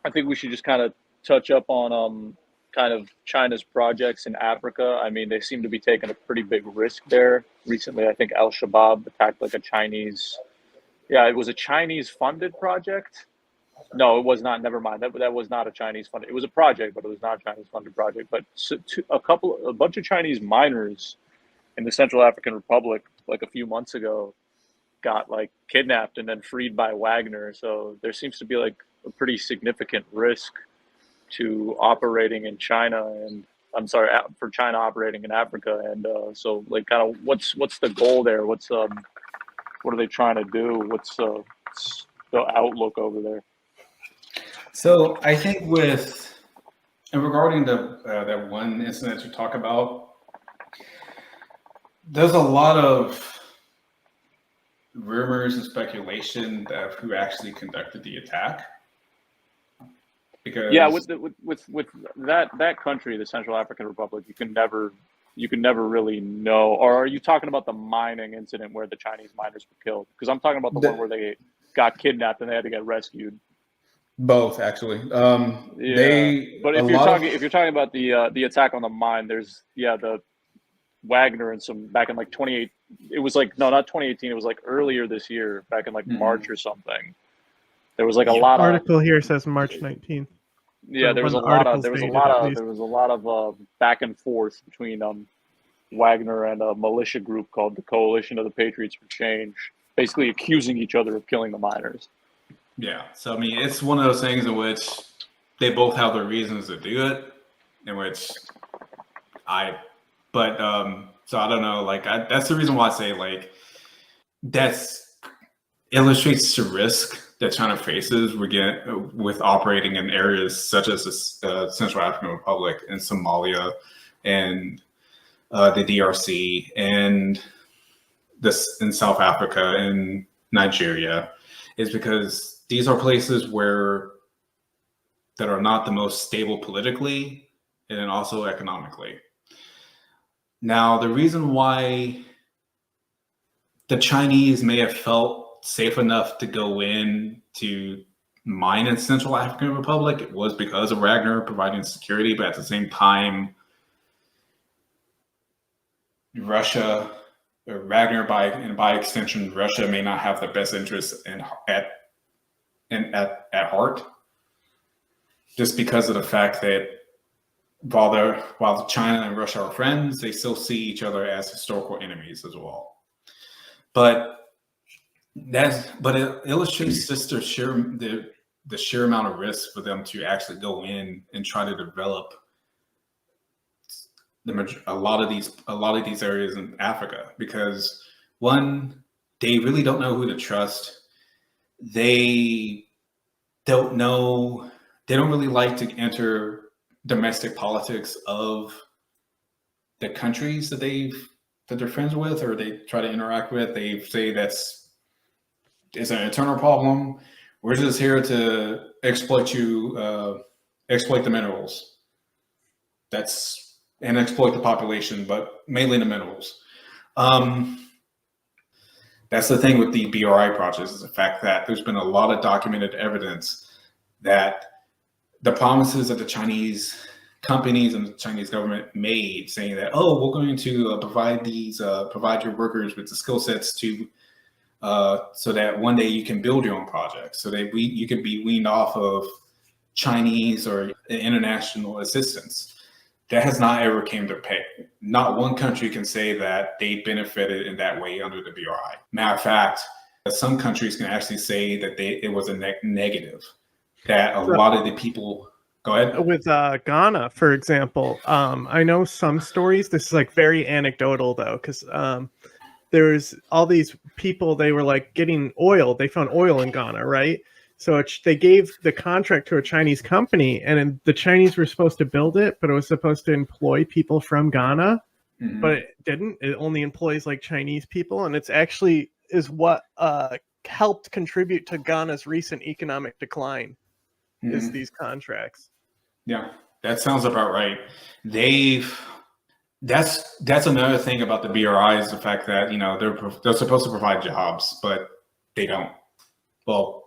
I think we should just kind of touch up on kind of China's projects in Africa. I mean, they seem to be taking a pretty big risk there. Recently, I think al-Shabaab attacked like it was a Chinese-funded project. No, it was not. Never mind. That was not a Chinese-funded. It was a project, but it was not a Chinese-funded project. But a bunch of Chinese miners in the Central African Republic, like a few months ago, got like kidnapped and then freed by Wagner. So there seems to be like a pretty significant risk to operating in China, and for China operating in Africa. And so like kind of what's the goal there? What are they trying to do? What's the outlook over there? So I think regarding that one incident you talk about, there's a lot of rumors and speculation of who actually conducted the attack. Because with that country, the Central African Republic, you can never really know. Or are you talking about the mining incident where the Chinese miners were killed? Because I'm talking about the one where they got kidnapped and they had to get rescued. Both, actually. But if you're talking about the attack on the mine, there's the Wagner and some back in like 28. It was like not 2018. It was like earlier this year, back in like March or something. There was like a lot of article here says March 19th. Yeah, there was a lot of back and forth between Wagner and a militia group called the Coalition of the Patriots for Change, basically accusing each other of killing the miners. Yeah, so I mean, it's one of those things in which they both have their reasons to do it, so I don't know, like that's the reason why I say like that's illustrates the risk that China faces with operating in areas such as the Central African Republic and Somalia and the DRC and in South Africa and Nigeria, is because these are places that are not the most stable politically and then also economically. Now, the reason why the Chinese may have felt safe enough to go in to mine in Central African Republic, it was because of Wagner providing security, but at the same time, Wagner by extension, Russia may not have the best interests at heart, just because of the fact that while China and Russia are friends, they still see each other as historical enemies as well. But it illustrates just the sheer amount of risk for them to actually go in and try to develop a lot of these areas in Africa, because one, they really don't know who to trust. They don't really like to enter domestic politics of the countries that they're friends with or they try to interact with. They say it's an internal problem. We're just here to exploit the minerals. And exploit the population, but mainly the minerals. That's the thing with the BRI projects, is the fact that there's been a lot of documented evidence that the promises that the Chinese companies and the Chinese government made, saying that, oh, we're going to provide your workers with the skill sets to so that one day you can build your own projects, so that you can be weaned off of Chinese or international assistance. That has not ever came to pay. Not one country can say that they benefited in that way under the BRI. Matter of fact, some countries can actually say that it was a negative. That a lot of the people. Go ahead. With Ghana, for example, I know some stories. This is like very anecdotal though, because there's all these people. They were like getting oil. They found oil in Ghana, right? So they gave the contract to a Chinese company, and the Chinese were supposed to build it, but it was supposed to employ people from Ghana, but it didn't. It only employs like Chinese people, and it's actually is what helped contribute to Ghana's recent economic decline. Is these contracts? Yeah, that sounds about right. That's another thing about the BRI, is the fact that they're supposed to provide jobs, but they don't. Well,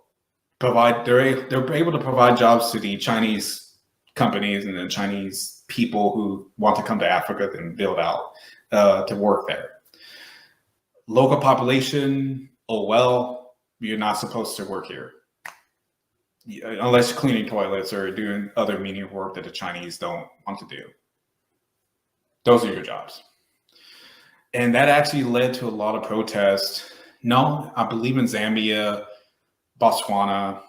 they're able to provide jobs to the Chinese companies and the Chinese people who want to come to Africa and build out to work there. Local population, oh well, you're not supposed to work here unless you're cleaning toilets or doing other menial work that the Chinese don't want to do. Those are your jobs. And that actually led to a lot of protests. No, I believe in Zambia, Botswana,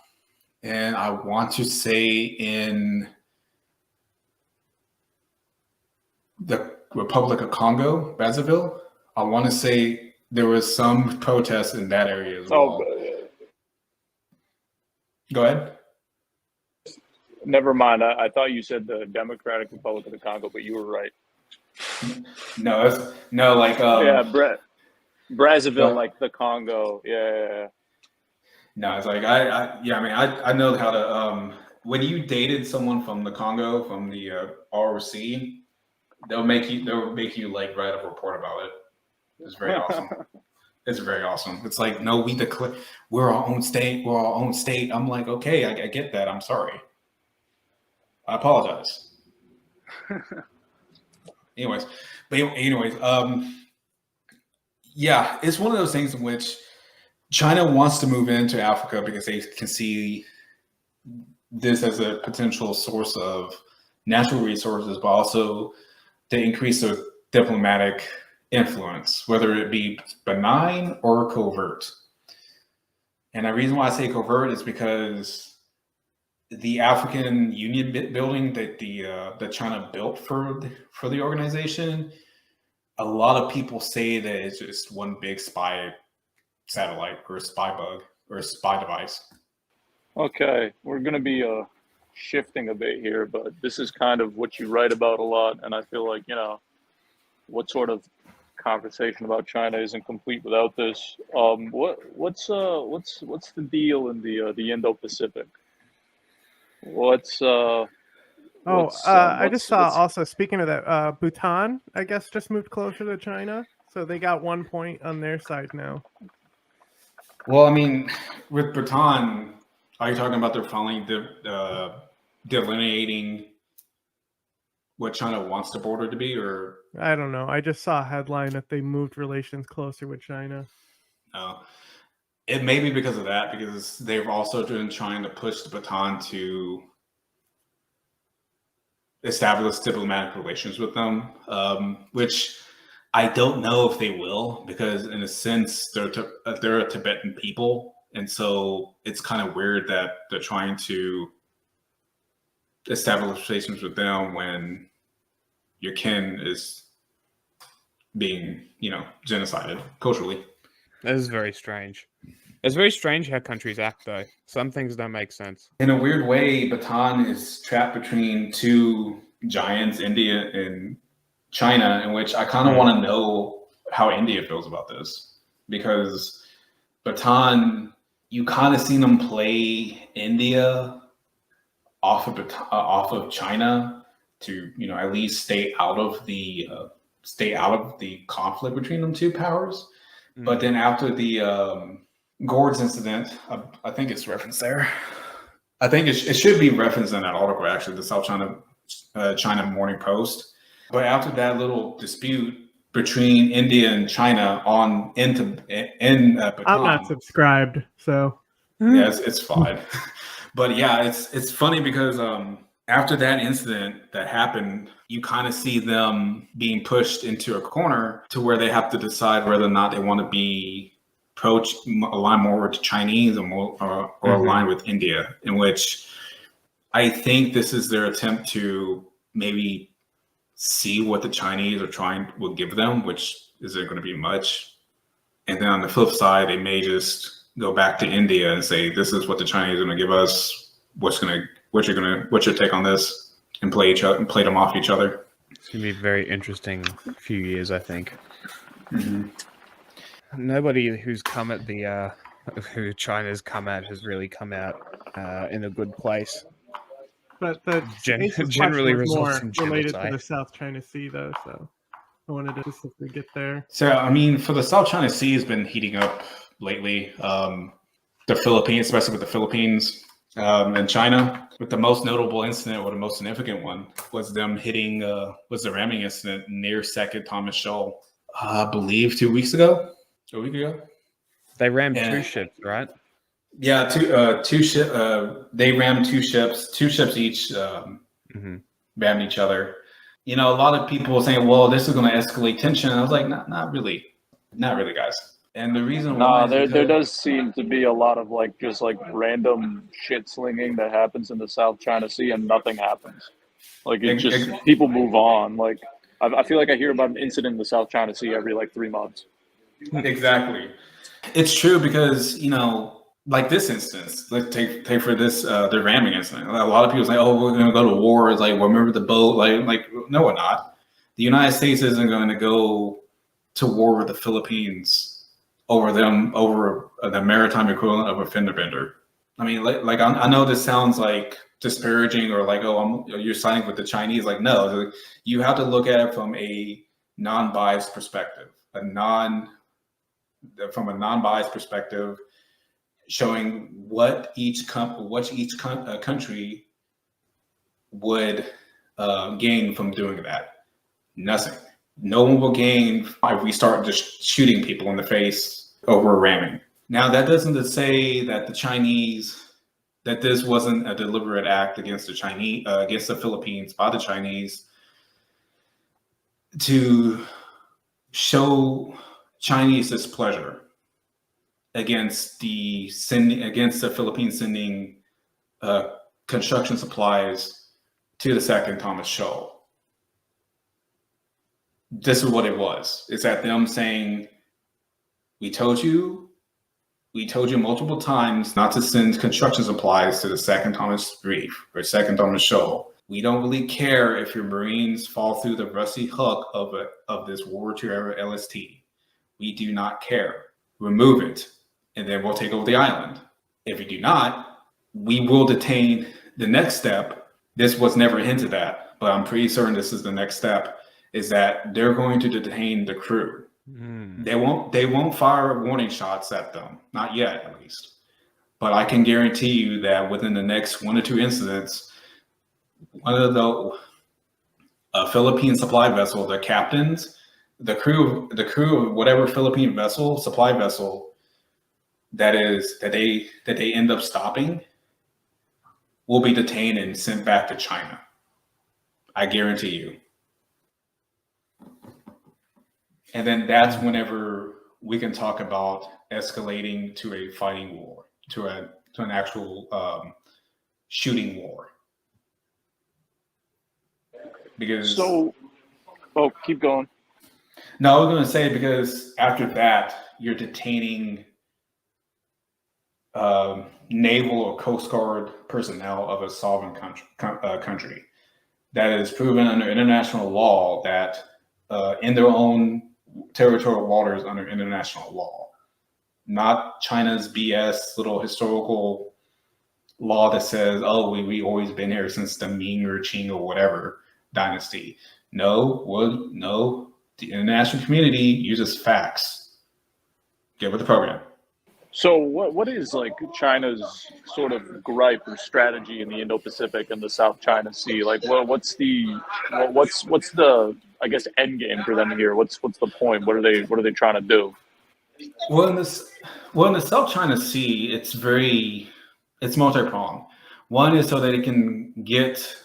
and I want to say in the Republic of Congo, Brazzaville. I want to say there was some protests in that area as well. Go ahead. Never mind. I thought you said the Democratic Republic of the Congo, but you were right. No, Brazzaville, like the Congo. Yeah. No, it's like I know how to. When you dated someone from the Congo, from the ROC, they'll make you like write a report about it. It's very awesome. It's very awesome. It's like, no, we're our own state. We're our own state. I'm like, okay, I get that. I'm sorry. I apologize. Anyways, yeah, it's one of those things in which China wants to move into Africa because they can see this as a potential source of natural resources, but also to increase their diplomatic influence, whether it be benign or covert. And the reason why I say covert is because the African Union building that China built for the organization, a lot of people say that it's just one big spy satellite or a spy bug or a spy device. Okay, we're going to be shifting a bit here, but this is kind of what you write about a lot, and I feel like, what sort of conversation about China isn't complete without this. What's the deal in the Indo-Pacific? I just saw also, speaking of that, Bhutan, I guess, just moved closer to China, so they got 1 point on their side now. Well, I mean, with Bhutan, are you talking about they're finally delineating what China wants the border to be, or? I don't know. I just saw a headline that they moved relations closer with China. Oh, it may be because of that, because they've also been trying to push the Bhutan to establish diplomatic relations with them, which I don't know if they will, because in a sense they're a Tibetan people, and so it's kind of weird that they're trying to establish relations with them when your kin is being, genocided culturally. That is very strange. It's very strange how countries act, though. Some things don't make sense. In a weird way, Bhutan is trapped between two giants, India and China, in which I kind of want to know how India feels about this. Because Bhutan, you kind of seen them play India off of China to, at least stay out of the conflict between them two powers. But then after the Gords incident, I think it's referenced there. I think it should be referenced in that article, actually, the South China Morning Post. But after that little dispute between India and China in Bhutan, I'm not subscribed, so yeah, it's fine. But yeah, it's funny because after that incident that happened, you kind of see them being pushed into a corner to where they have to decide whether or not they want to be align more with the Chinese or align with India, in which I think this is their attempt to maybe see what the Chinese will give them, which isn't going to be much. And then on the flip side, they may just go back to India and say, this is what the Chinese are going to give us. What's your take on this? And play them off each other. It's going to be a very interesting few years, I think. Mm-hmm. Nobody who's come at who China's come at has really come out in a good place. But the generally results in related genocide. to the South China Sea, though, so I wanted to specifically get there. So, for the South China Sea has been heating up lately. The Philippines, especially with the Philippines and China, with the most notable incident, or the most significant one, was them hitting the ramming incident near Second Thomas Shoal. I believe 2 weeks ago. A week ago. They rammed 2 ships, right? Yeah, two ships. They rammed 2 ships. 2 ships each rammed each other. A lot of people were saying, "Well, this is going to escalate tension." I was like, "Not really, guys." And the reason why there does seem to be a lot of just random shit slinging that happens in the South China Sea, and nothing happens. People move on. I feel like I hear about an incident in the South China Sea every 3 months. Exactly. It's true because, this instance, let's take for this, the ramming incident. A lot of people say, oh, we're going to go to war. It's remember the boat? No, we're not. The United States isn't going to go to war with the Philippines over the maritime equivalent of a fender bender. I know this sounds disparaging or you're siding with the Chinese. No, you have to look at it from a non-biased perspective, from a non-biased perspective, showing what each country would gain from doing that. Nothing. No one will gain if we start just shooting people in the face over ramming. Now, that doesn't say that that this wasn't a deliberate act against the Philippines by the Chinese to show Chinese displeasure against the Philippines sending construction supplies to the Second Thomas Shoal. This is what it was. It's at them saying, we told you multiple times not to send construction supplies to the Second Thomas Reef or Second Thomas Shoal. We don't really care if your Marines fall through the rusty hook of this World War II era LST. We do not care. Remove it, and then we'll take over the island. If you do not, we will detain the next step. This was never hinted at, but I'm pretty certain this is the next step, is that they're going to detain the crew. They won't fire warning shots at them, not yet at least. But I can guarantee you that within the next 1 or 2 incidents, one of the Philippine supply vessel, the captains, the crew of whatever Philippine supply vessel that they end up stopping will be detained and sent back to China. I guarantee you. And then that's whenever we can talk about escalating to a fighting war, to an actual shooting war. Because keep going. No, I was going to say, because after that, you're detaining naval or coast guard personnel of a sovereign country. That is proven under international law that in their own territorial waters under international law, not China's BS little historical law that says, oh, we always been here since the Ming or Qing or whatever dynasty. No, the international community uses facts. Get with the program. So what is like China's sort of gripe or strategy in the Indo-Pacific and the South China Sea? Like, what's the I guess end game for them here? What's the point? What are they trying to do? Well, in the South China Sea, it's multi-pronged. One is so that it can get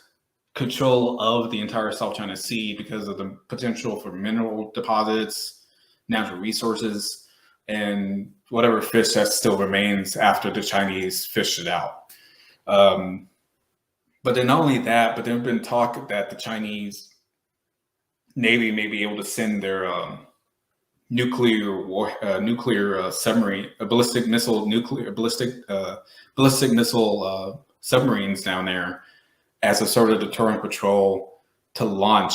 control of the entire South China Sea because of the potential for mineral deposits, natural resources, and whatever fish that still remains after the Chinese fished it out. But then not only that, but there have been talk that the Chinese Navy may be able to send their nuclear submarine, ballistic missile submarines down there as a sort of deterrent patrol to launch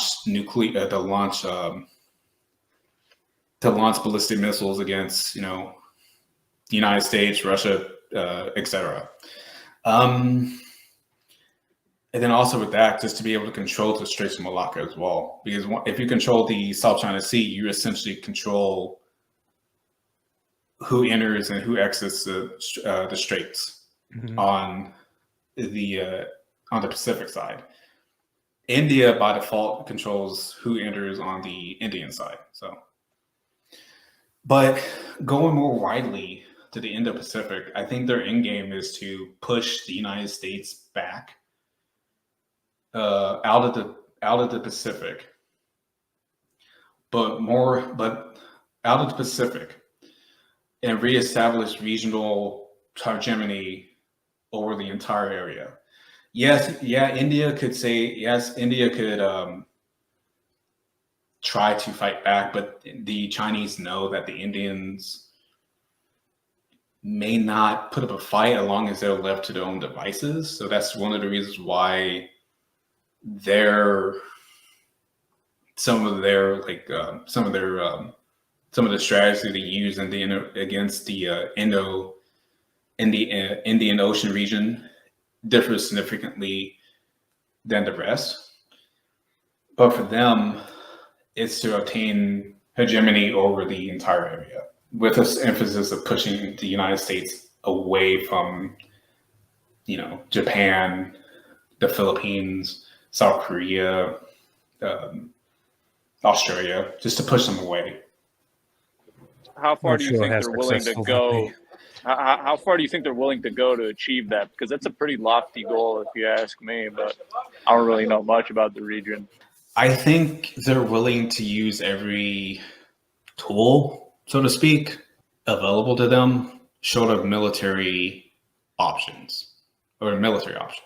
ballistic missiles against, the United States, Russia, etc. And then also with that, just to be able to control the Straits of Malacca as well, because if you control the South China Sea, you essentially control who enters and who exits the straits on the Pacific side. India by default controls who enters on the Indian side. So, but going more widely to the Indo-Pacific, I think their end game is to push the United States back out of the Pacific, but out of the Pacific, and reestablish regional hegemony over the entire area. India could try to fight back, but the Chinese know that the Indians may not put up a fight as long as they're left to their own devices. So that's one of the reasons why some of the strategy they use against the Indian Ocean region differs significantly than the rest. But for them, it's to obtain hegemony over the entire area, with this emphasis of pushing the United States away from, Japan, the Philippines, South Korea, Australia, just to push them away. How far do you think they're willing to go? How far do you think they're willing to go to achieve that? Because that's a pretty lofty goal, if you ask me, but I don't really know much about the region. I think they're willing to use every tool, so to speak, available to them, short of military options or military option.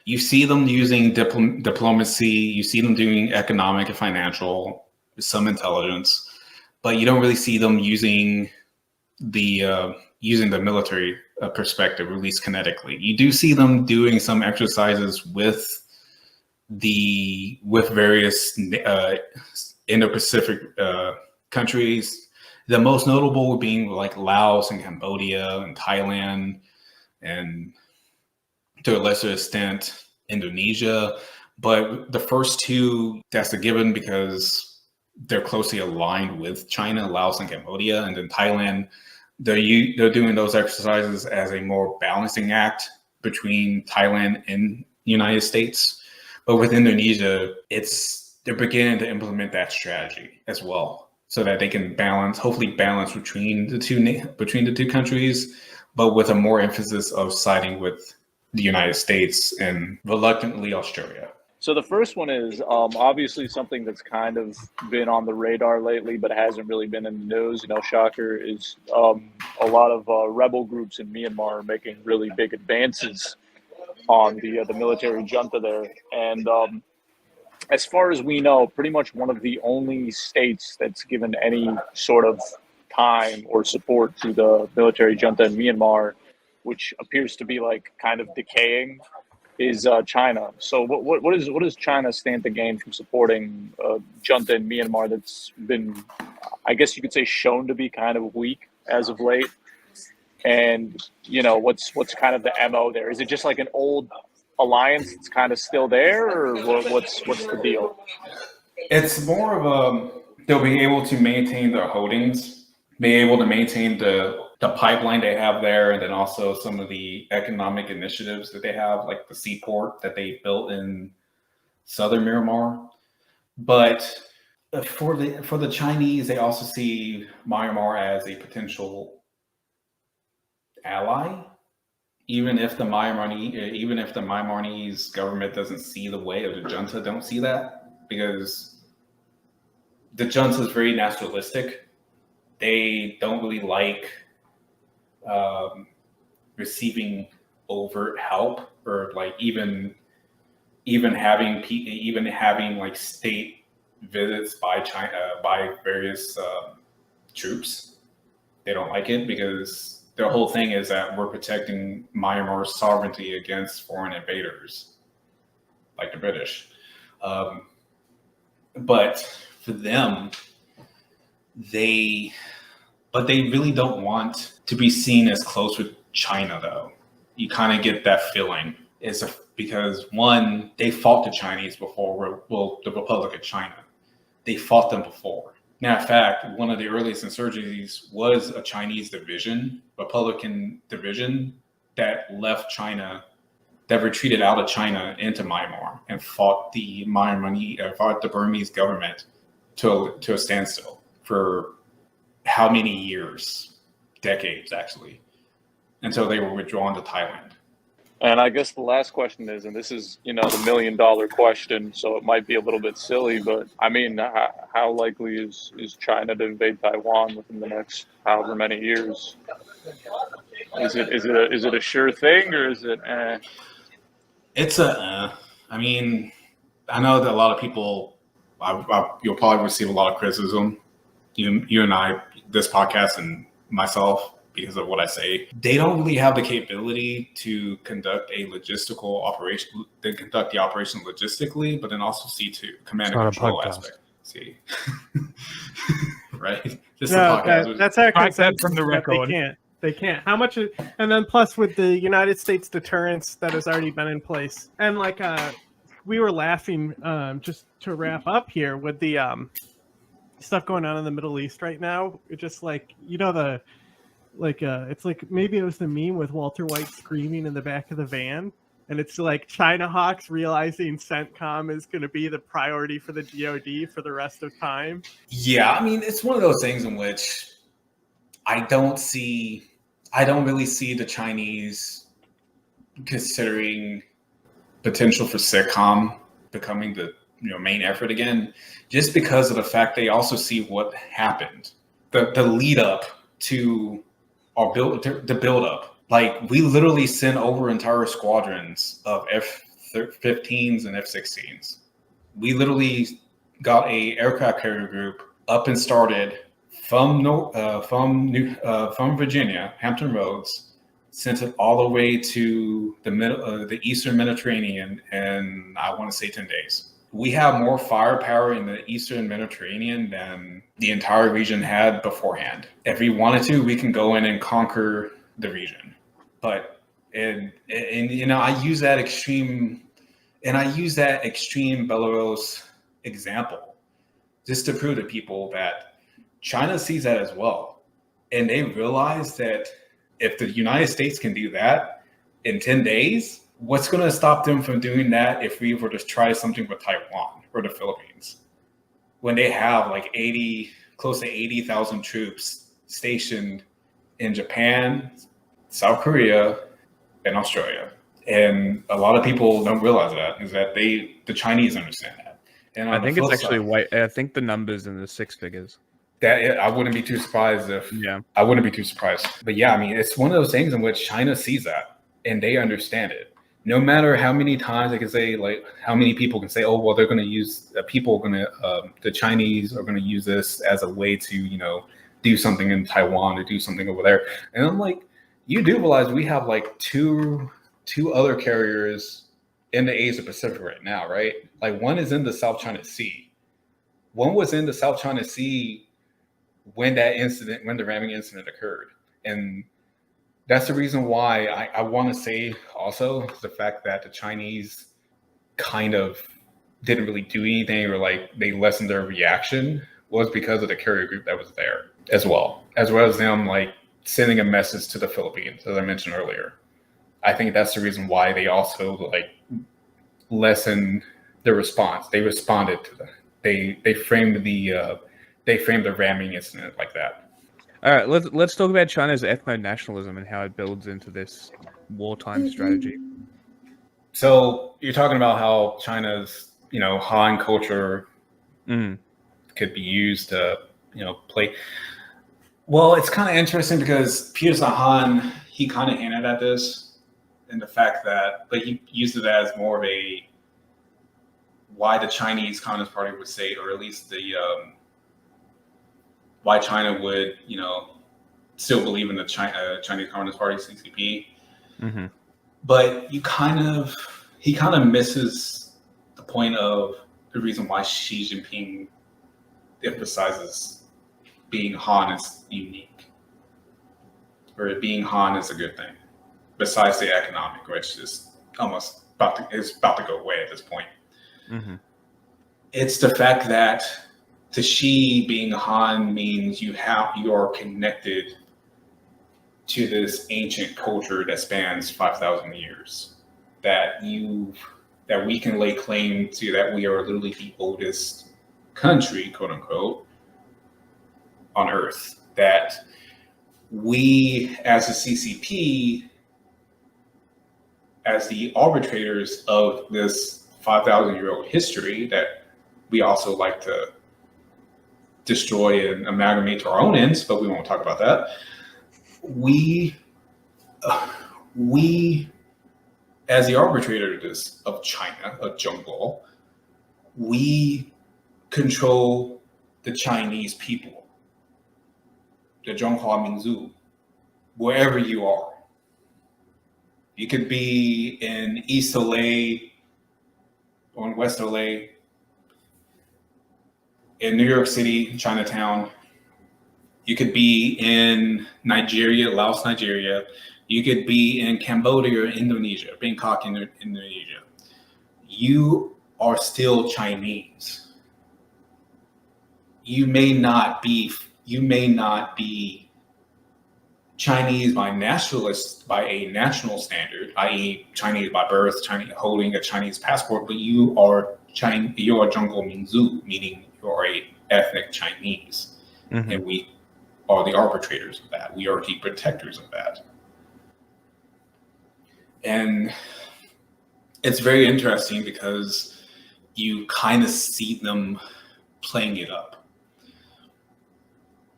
You see them using diplomacy, you see them doing economic and financial, some intelligence, but you don't really see them using the military perspective, at least kinetically. You do see them doing some exercises with various Indo-Pacific countries. The most notable being like Laos and Cambodia and Thailand, and to a lesser extent Indonesia. But the first two, that's a given because they're closely aligned with China, Laos and Cambodia. And then Thailand, they're doing those exercises as a more balancing act between Thailand and the United States. But with Indonesia, they're beginning to implement that strategy as well, so that they can hopefully balance between the two countries, but with a more emphasis of siding with the United States and reluctantly Australia. So the first one is obviously something that's kind of been on the radar lately, but hasn't really been in the news. Shocker is a lot of rebel groups in Myanmar are making really big advances on the military junta there. And as far as we know, pretty much one of the only states that's given any sort of time or support to the military junta in Myanmar which appears to be like kind of decaying, is China. So what does China stand to gain from supporting junta in Myanmar that's been, I guess you could say, shown to be kind of weak as of late? And what's kind of the MO there? Is it just like an old alliance that's kind of still there, or what's the deal? It's more of they'll be able to maintain their holdings, be able to maintain the pipeline they have there, and then also some of the economic initiatives that they have, like the seaport that they built in southern Myanmar. But for the Chinese, they also see Myanmar as a potential ally, even if the Myanmarese government doesn't see the way, or the junta don't see that, because the junta is very nationalistic. They don't really like receiving overt help, or like even having like state visits by China, by various troops. They don't like it because their whole thing is that we're protecting Myanmar's sovereignty against foreign invaders, like the British. But for them, they really don't want to be seen as close with China, though. You kind of get that feeling. Because one, they fought the Chinese before, the Republic of China. They fought them before. Now, in fact, one of the earliest insurgencies was a Chinese division, Republican division, that left China, that retreated out of China into Myanmar and fought the Burmese government to a standstill for how many years? Decades, actually, until they were withdrawn to Thailand. And I guess the last question is, and this is, the $1 million question, so it might be a little bit silly, but I mean, how likely is China to invade Taiwan within the next however many years? Is it a sure thing, or is it? It's I mean, I know that a lot of people, you'll probably receive a lot of criticism. You and I, this podcast, and myself, because of what I say. They don't really have the capability to conduct a logistical operation. They conduct the operation logistically, but then also see to command and control aspect. See, right? This that's our consensus from the record. They can't. How much? And then plus with the United States deterrence that has already been in place, and like we were laughing just to wrap up here with the stuff going on in the Middle East right now. It's just like it's like maybe it was the meme with Walter White screaming in the back of the van, and it's like China hawks realizing CENTCOM is going to be the priority for the DoD for the rest of time. Yeah, I mean, it's one of those things in which I don't really see the Chinese considering potential for CENTCOM becoming the main effort again, just because of the fact they also see what happened, the lead up to the build up. Like, we literally sent over entire squadrons of F-15s and F-16s. We literally got a aircraft carrier group up and started from Virginia, Hampton Roads, sent it all the way to the Eastern Mediterranean in, I want to say, 10 days. We have more firepower in the Eastern Mediterranean than the entire region had beforehand. If we wanted to, we can go in and conquer the region. But I use that extreme Belarus example just to prove to people that China sees that as well, and they realize that if the United States can do that in 10 days. What's going to stop them from doing that if we were to try something with Taiwan or the Philippines, when they have like close to 80,000 troops stationed in Japan, South Korea, and Australia? And a lot of people don't realize that, is that the Chinese understand that. And I think it's actually white. I think the numbers in the six figures. I wouldn't be too surprised I wouldn't be too surprised. But yeah, I mean, it's one of those things in which China sees that and they understand it. No matter how many times they can say, like, how many people can say, oh, well, they're going to use, the Chinese are going to use this as a way to, do something in Taiwan, to do something over there. And I'm like, you do realize we have like two other carriers in the Asia Pacific right now, right? Like one is in the South China Sea. One was in the South China Sea when the ramming incident occurred. And that's the reason why I want to say also the fact that the Chinese kind of didn't really do anything, or like they lessened their reaction, was because of the carrier group that was there as well as them like sending a message to the Philippines, as I mentioned earlier. I think that's the reason why they also like lessened their response. They responded to they framed the ramming incident like that. All right, let's talk about China's ethno-nationalism and how it builds into this wartime strategy. So you're talking about how China's, Han culture could be used to, play. Well, it's kind of interesting because Peter Han, he kind of hinted at this, and the fact that, but he used it as more of a why the Chinese Communist Party would say, or at least the why China would, still believe in the Chinese Communist Party, CCP. Mm-hmm. But he kind of misses the point of the reason why Xi Jinping emphasizes being Han is unique, or being Han is a good thing, besides the economic, which is almost about to go away at this point. Mm-hmm. It's the fact that to Xi, being Han means you are connected to this ancient culture that spans 5,000 years, that we can lay claim to, that we are literally the oldest country, quote unquote, on Earth, that we as a CCP, as the arbitrators of this 5,000-year-old history that we also like to destroy and amalgamate to our own ends, but we won't talk about that. We as the arbitrators of China, of Zhongguo, we control the Chinese people, the Zhonghua Minzu, wherever you are. You could be in East LA or in West LA, in New York City, Chinatown. You could be in Nigeria, Laos, Nigeria. You could be in Cambodia or Indonesia, Bangkok, Indonesia. You are still Chinese. You may not be Chinese by a national standard, i.e. Chinese by birth, holding a Chinese passport, but you are Zhongguo Minzu, meaning you are a ethnic Chinese. Mm-hmm. And we are the arbitrators of that. We are the protectors of that. And it's very interesting because you kind of see them playing it up.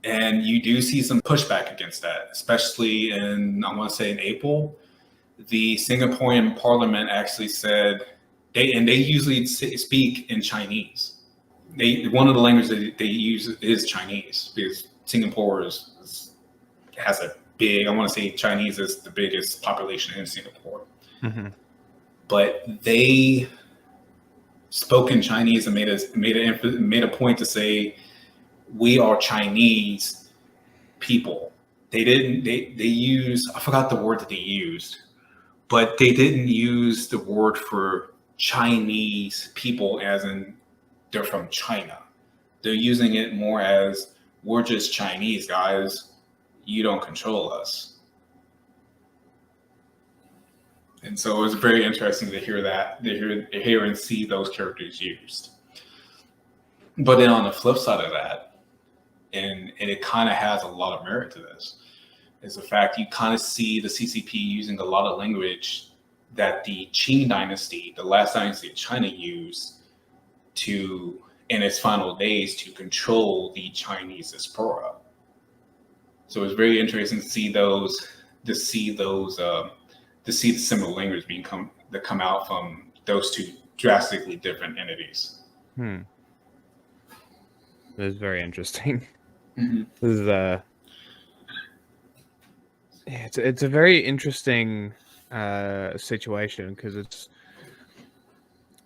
And you do see some pushback against that, especially in April, the Singaporean parliament actually said, they usually speak in Chinese. One of the languages that they use is Chinese, because Singapore has a big, I want to say Chinese is the biggest population in Singapore. Mm-hmm. But they spoke in Chinese and made a point to say, we are Chinese people. They used, I forgot the word that they used, but they didn't use the word for Chinese people as in they're from China. They're using it more as, we're just Chinese guys. You don't control us. And so it was very interesting to hear that, to hear and see those characters used. But then on the flip side of that, and it kind of has a lot of merit to this, is the fact you kind of see the CCP using a lot of language that the Qing dynasty, the last dynasty of China, used to, in its final days, to control the Chinese diaspora. So it's very interesting to see the similar language that come out from those two drastically different entities. That is very interesting. Mm-hmm. Yeah, it's a very interesting situation, because it's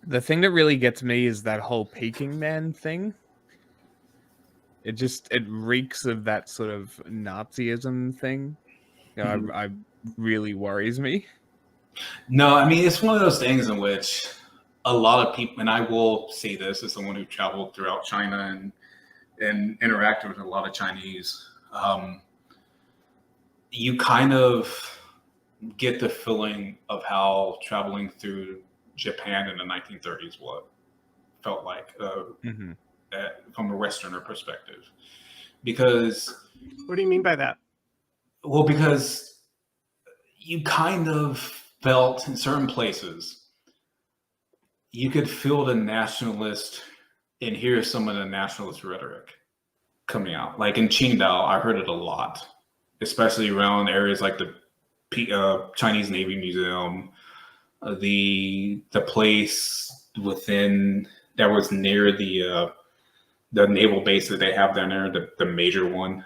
the thing that really gets me is that whole Peking man thing. It reeks of that sort of Nazism thing. You know, Mhm. I really worries me. No, I mean, it's one of those things in which a lot of people, and I will say this as someone who traveled throughout China and interacted with a lot of Chinese, you kind of get the feeling of how traveling through Japan in the 1930s what felt like Mm-hmm. from a Westerner perspective. Because, What do you mean by that? well, because you kind of felt in certain places, you could feel the nationalist and hear some of the nationalist rhetoric coming out. Like in Qingdao, I heard it a lot, especially around areas like the Chinese Navy Museum, the place within that was near the naval base that they have down there, the major one,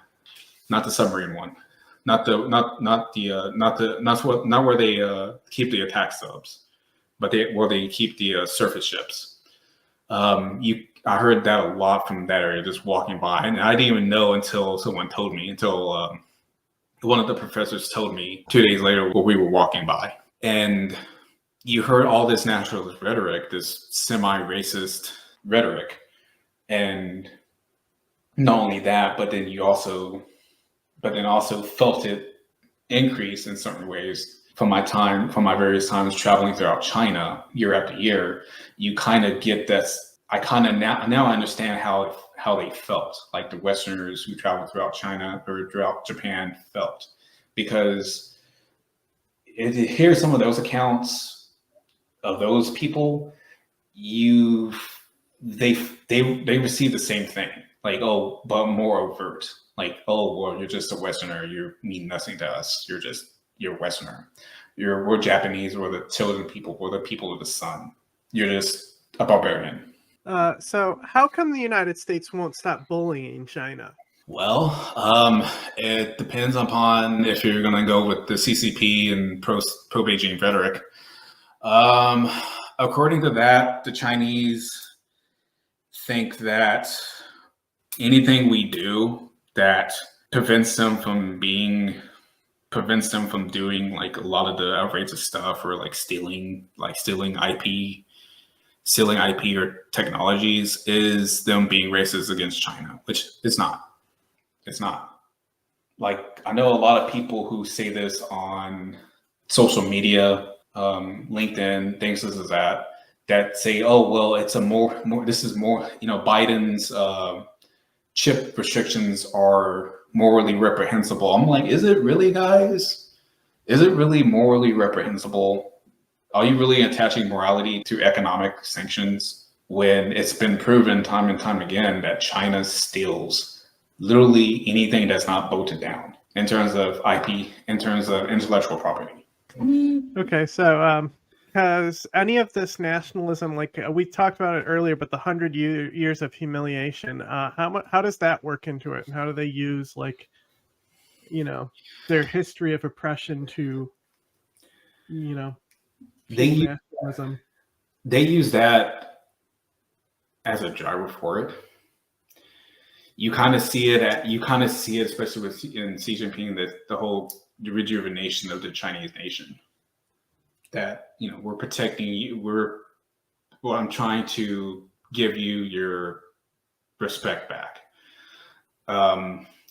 not the submarine one, not where they keep the attack subs, but where they keep the surface ships. I heard that a lot from that area just walking by, and I didn't even know until someone told me, until one of the professors told me 2 days later while we were walking by. And you heard all this nationalist rhetoric, this semi-racist rhetoric. And not only that, but then also felt it increase in certain ways. From my various times traveling throughout China year after year, you kind of get this. I kind of now I understand how they felt, like the Westerners who traveled throughout China or throughout Japan felt, because hear some of those accounts of those people, they receive the same thing, like, oh, but more overt, like, oh, well, you're just a Westerner, you mean nothing to us, you're a Westerner, we're Japanese, we're the chosen people, we're the people of the sun, you're just a barbarian. So how come the United States won't stop bullying China? Well, it depends upon if you're going to go with the CCP and pro Beijing rhetoric. According to that, the Chinese think that anything we do that prevents them from doing like a lot of the outrageous stuff, or like stealing IP or technologies, is them being racist against China, which it's not. It's not. Like, I know a lot of people who say this on social media, LinkedIn, things this is that say, oh, well, it's this is more, Biden's chip restrictions are morally reprehensible. I'm like, is it really, guys? Is it really morally reprehensible? Are you really attaching morality to economic sanctions when it's been proven time and time again that China steals literally anything that's not bolted down in terms of IP, in terms of intellectual property? Okay, so has any of this nationalism, like we talked about it earlier, but the 100 years of humiliation, how does that work into it, and how do they use, like, their history of oppression to, fuel nationalism? They use that as a driver for it. You kind of see it, especially in Xi Jinping, that the whole rejuvenation of the Chinese nation. That, we're protecting you. I'm trying to give you your respect back.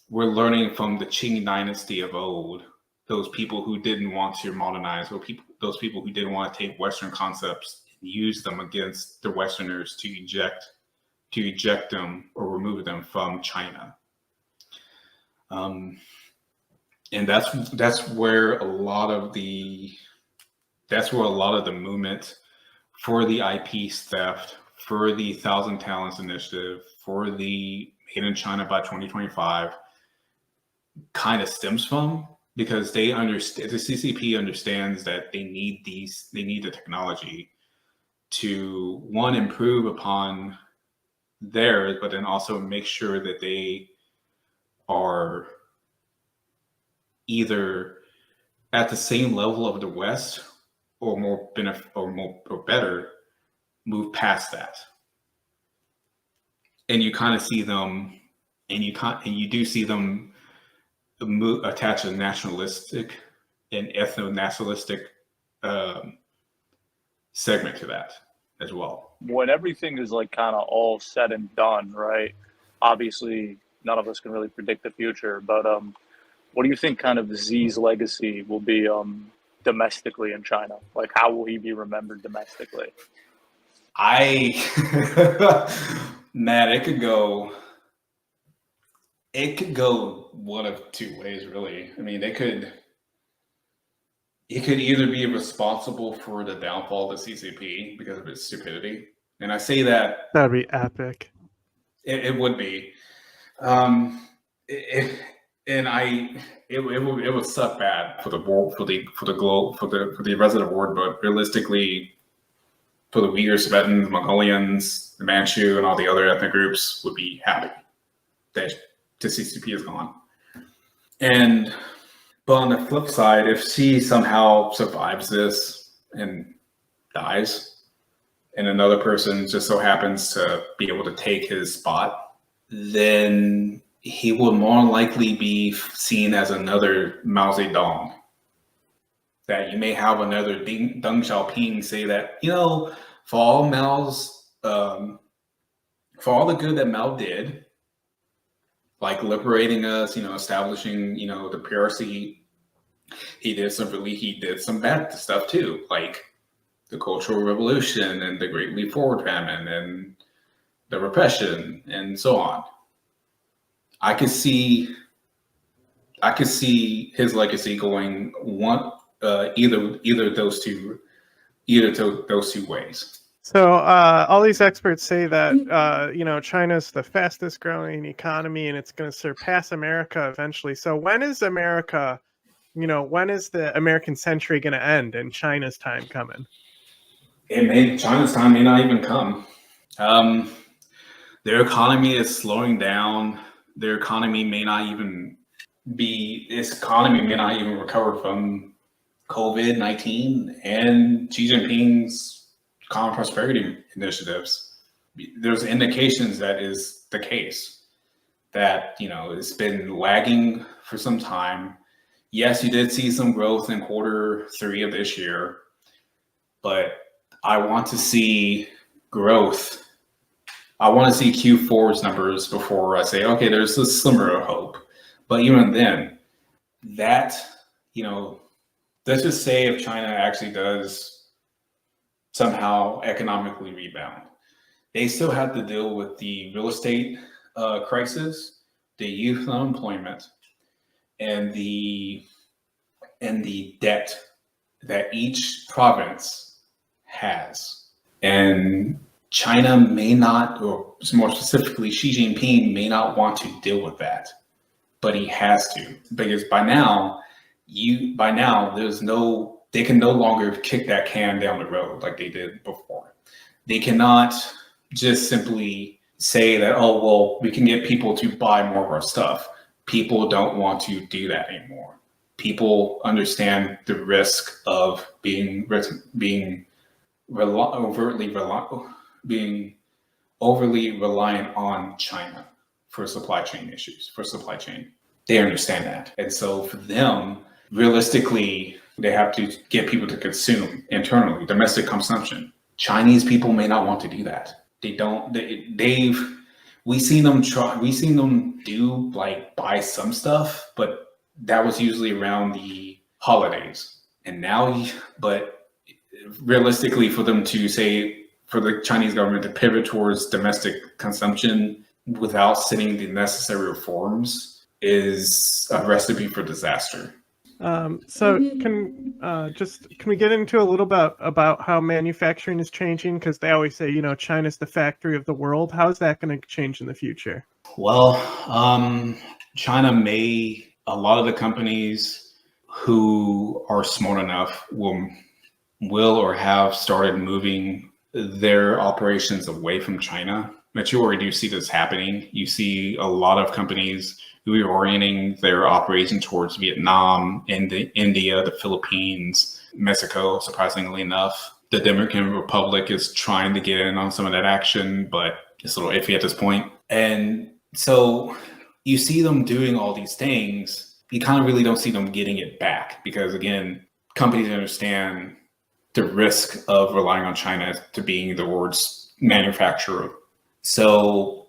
We're learning from the Qing dynasty of old, those people who didn't want to modernize, or those people who didn't want to take Western concepts and use them against the Westerners to eject them or remove them from China. And that's where a lot of the movement for the IP theft, for the 1,000 Talents Initiative, for the Made in China by 2025 kind of stems from, because they understand, the CCP understands that they need the technology to, one, improve upon theirs, but then also make sure that they are either at the same level of the West, or more benefit, or better, move past that. And you kind of see them, and you do see them attach a nationalistic and ethno-nationalistic segment to that as well. When everything is like kind of all said and done, right? Obviously, none of us can really predict the future, but what do you think kind of Xi's legacy will be domestically in China? Like, how will he be remembered domestically? Man, it could go one of two ways, really. I mean, it could either be responsible for the downfall of the CCP because of its stupidity, and I say that That'd be epic. it would be, it would suck bad for the world, for the globe, for the rest of the world, but realistically, for the Uyghurs, Tibetans, Mongolians, the Manchu, and all the other ethnic groups would be happy that the CCP is gone. But on the flip side, if she somehow survives this and dies, and another person just so happens to be able to take his spot, then he will more likely be seen as another Mao Zedong. That you may have another Deng Xiaoping say that, for all the good that Mao did, like liberating us, establishing, the PRC, he did some bad stuff too, like the Cultural Revolution and the Great Leap Forward Famine and the repression and so on. I could see his legacy going either those two ways. So all these experts say that China's the fastest growing economy and it's going to surpass America eventually. So when is America, when is the American century going to end and China's time coming? China's time may not even come. Their economy is slowing down. Their economy may not even recover from COVID-19 and Xi Jinping's common prosperity initiatives. There's indications that is the case, that, it's been lagging for some time. Yes, you did see some growth in Q3 of this year, but I want to see growth. I want to see Q4's numbers before I say, okay, there's a slimmer of hope. But even then, let's just say if China actually does somehow economically rebound, they still have to deal with the real estate crisis, the youth unemployment, and the debt that each province has. And China may not, or more specifically, Xi Jinping may not want to deal with that, but he has to, because by now they can no longer kick that can down the road like they did before. They cannot just simply say that, oh, well, we can get people to buy more of our stuff. People don't want to do that anymore. People understand the risk of being overly reliant on China for supply chain issues, They understand that. And so for them, realistically, they have to get people to consume internally, domestic consumption. Chinese people may not want to do that. We've seen them do, like, buy some stuff, but that was usually around the holidays. And now, but realistically, for them to say, for the Chinese government to pivot towards domestic consumption without setting the necessary reforms is a recipe for disaster. So can we get into a little bit about how manufacturing is changing? Because they always say, China's the factory of the world. How is that going to change in the future? Well, a lot of the companies who are smart enough will or have started moving their operations away from China but you already do see this happening. You see a lot of companies reorienting their operation towards Vietnam, India, the Philippines, Mexico, surprisingly enough. The Dominican Republic is trying to get in on some of that action, but it's a little iffy at this point. And so you see them doing all these things. You kind of really don't see them getting it back because, again, companies understand the risk of relying on China to being the world's manufacturer. So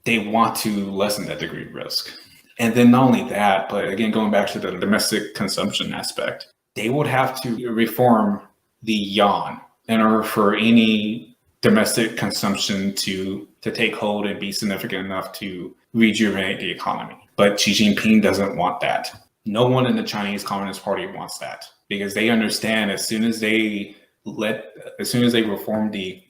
they want to lessen that degree of risk. And then not only that, but again, going back to the domestic consumption aspect, they would have to reform the yuan in order for any domestic consumption to take hold and be significant enough to rejuvenate the economy. But Xi Jinping doesn't want that. No one in the Chinese Communist Party wants that because they understand as soon as they reform the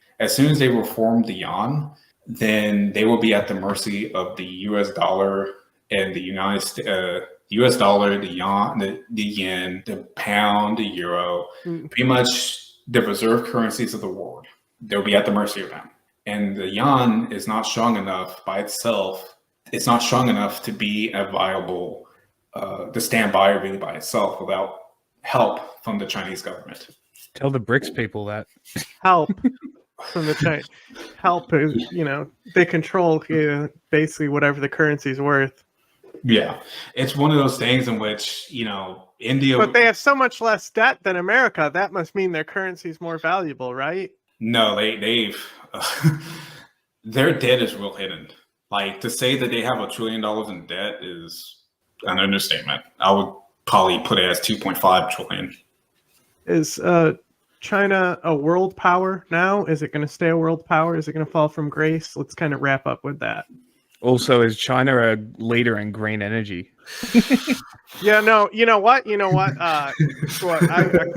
yuan, then they will be at the mercy of the U.S. dollar and the U.S. dollar, the yuan, the yen, the pound, the euro, pretty much the reserve currencies of the world. They'll be at the mercy of them. And the yuan is not strong enough by itself. It's not strong enough to be a viable, to stand by really by itself without help from the Chinese government. Tell the BRICS people that. Help from the China. Help is, they control basically whatever the currency's worth. Yeah, it's one of those things in which, India... But they have so much less debt than America. That must mean their currency is more valuable, right? No, they've... their debt is real hidden. Like, to say that they have $1 trillion in debt is an understatement. I would probably put it as 2.5 trillion. Is China a world power now? Is it going to stay a world power? Is it going to fall from grace? Let's kind of wrap up with that. Also, is China a leader in green energy? Yeah, no, you know what? A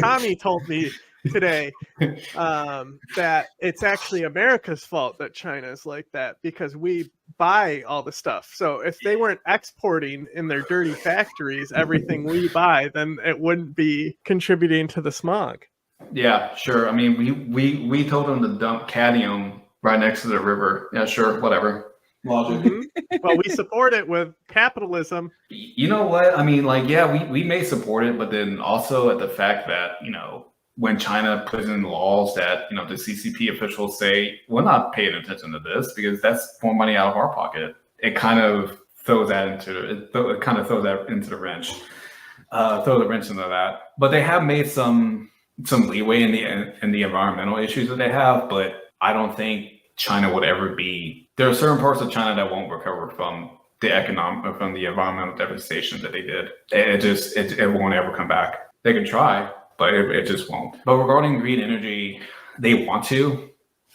commie told me today that it's actually America's fault that China is like that because we buy all the stuff. So if they weren't exporting in their dirty factories everything we buy, then it wouldn't be contributing to the smog. Yeah, sure. I mean, we told them to dump cadmium right next to the river. Yeah, sure, whatever. Logic. Mm-hmm. Well, we support it with capitalism. You know what? I mean, like, yeah, we may support it, but then also at the fact that, when China puts in laws that, the CCP officials say, we're not paying attention to this because that's more money out of our pocket. It kind of throws that into the wrench. Throw the wrench into that. But they have made some leeway in the environmental issues that they have, but I don't think China would ever be. There are certain parts of China that won't recover from the environmental devastation that they did. It won't ever come back. They can try, but it just won't. But regarding green energy, they want to,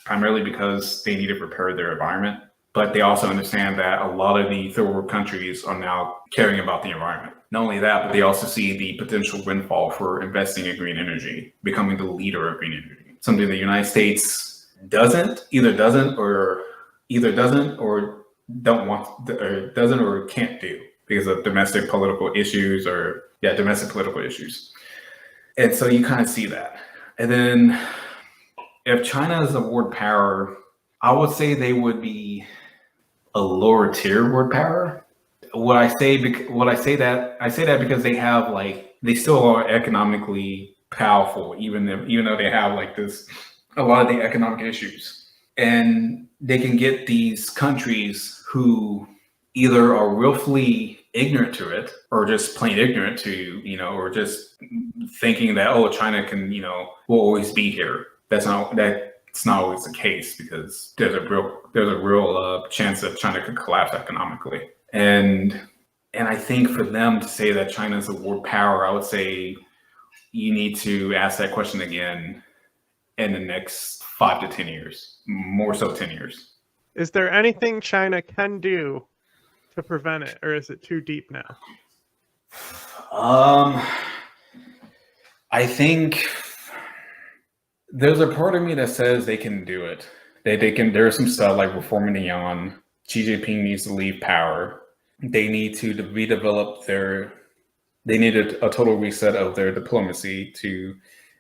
primarily because they need to prepare their environment. But they also understand that a lot of the third world countries are now caring about the environment. Not only that, but they also see the potential windfall for investing in green energy, becoming the leader of green energy. Something the United States either doesn't or can't do because of domestic political issues. And so you kind of see that. And then if China is a world power, I would say they would be a lower tier world power. I say that because they still are economically powerful, even though they have a lot of the economic issues. And they can get these countries who either are willfully ignorant to it or just plain ignorant to, or just thinking that, China can, will always be here. That's not always the case because there's a real chance that China could collapse economically. And I think for them to say that China is a world power, I would say you need to ask that question again in the next 5 to 10 years, more so 10 years. Is there anything China can do to prevent it, or is it too deep now? I think there's a part of me that says they can do it. There's some stuff like reforming the yuan. Xi Jinping needs to leave power. They need to redevelop they need a total reset of their diplomacy to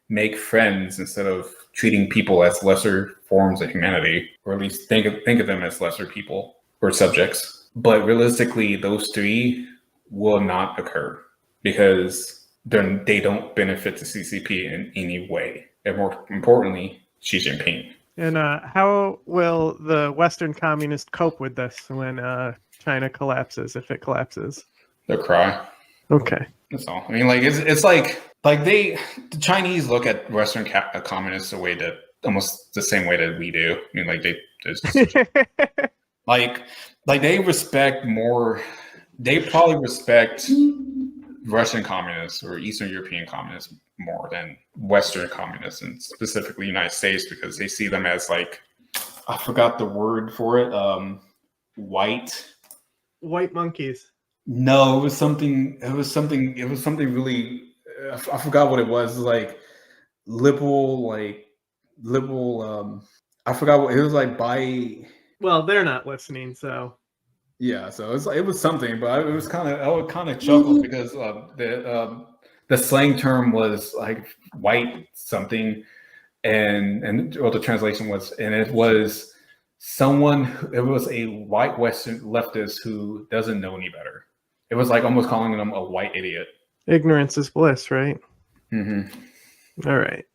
make friends instead of treating people as lesser forms of humanity, or at least think of them as lesser people or subjects. But realistically, those three will not occur because they don't benefit the CCP in any way. And more importantly, Xi Jinping. And how will the Western communists cope with this when China collapses, if it collapses? They'll cry. Okay. That's all. I mean, like it's like the Chinese look at Western communists the way that almost the same way that we do. I mean, like they just, like they respect more. They probably respect Russian communists or Eastern European communists more than Western communists, and specifically United States, because they see them as like, I forgot the word for it. White monkeys. No, it was something really. I forgot what it was. It was like liberal. I forgot what it was like. Well, they're not listening, so. Yeah, so it was something, but I would kind of chuckle because the slang term was like white something, and well, the translation was, and it was it was a white Western leftist who doesn't know any better. It was like almost calling them a white idiot. Ignorance is bliss, right? Mm-hmm. All right.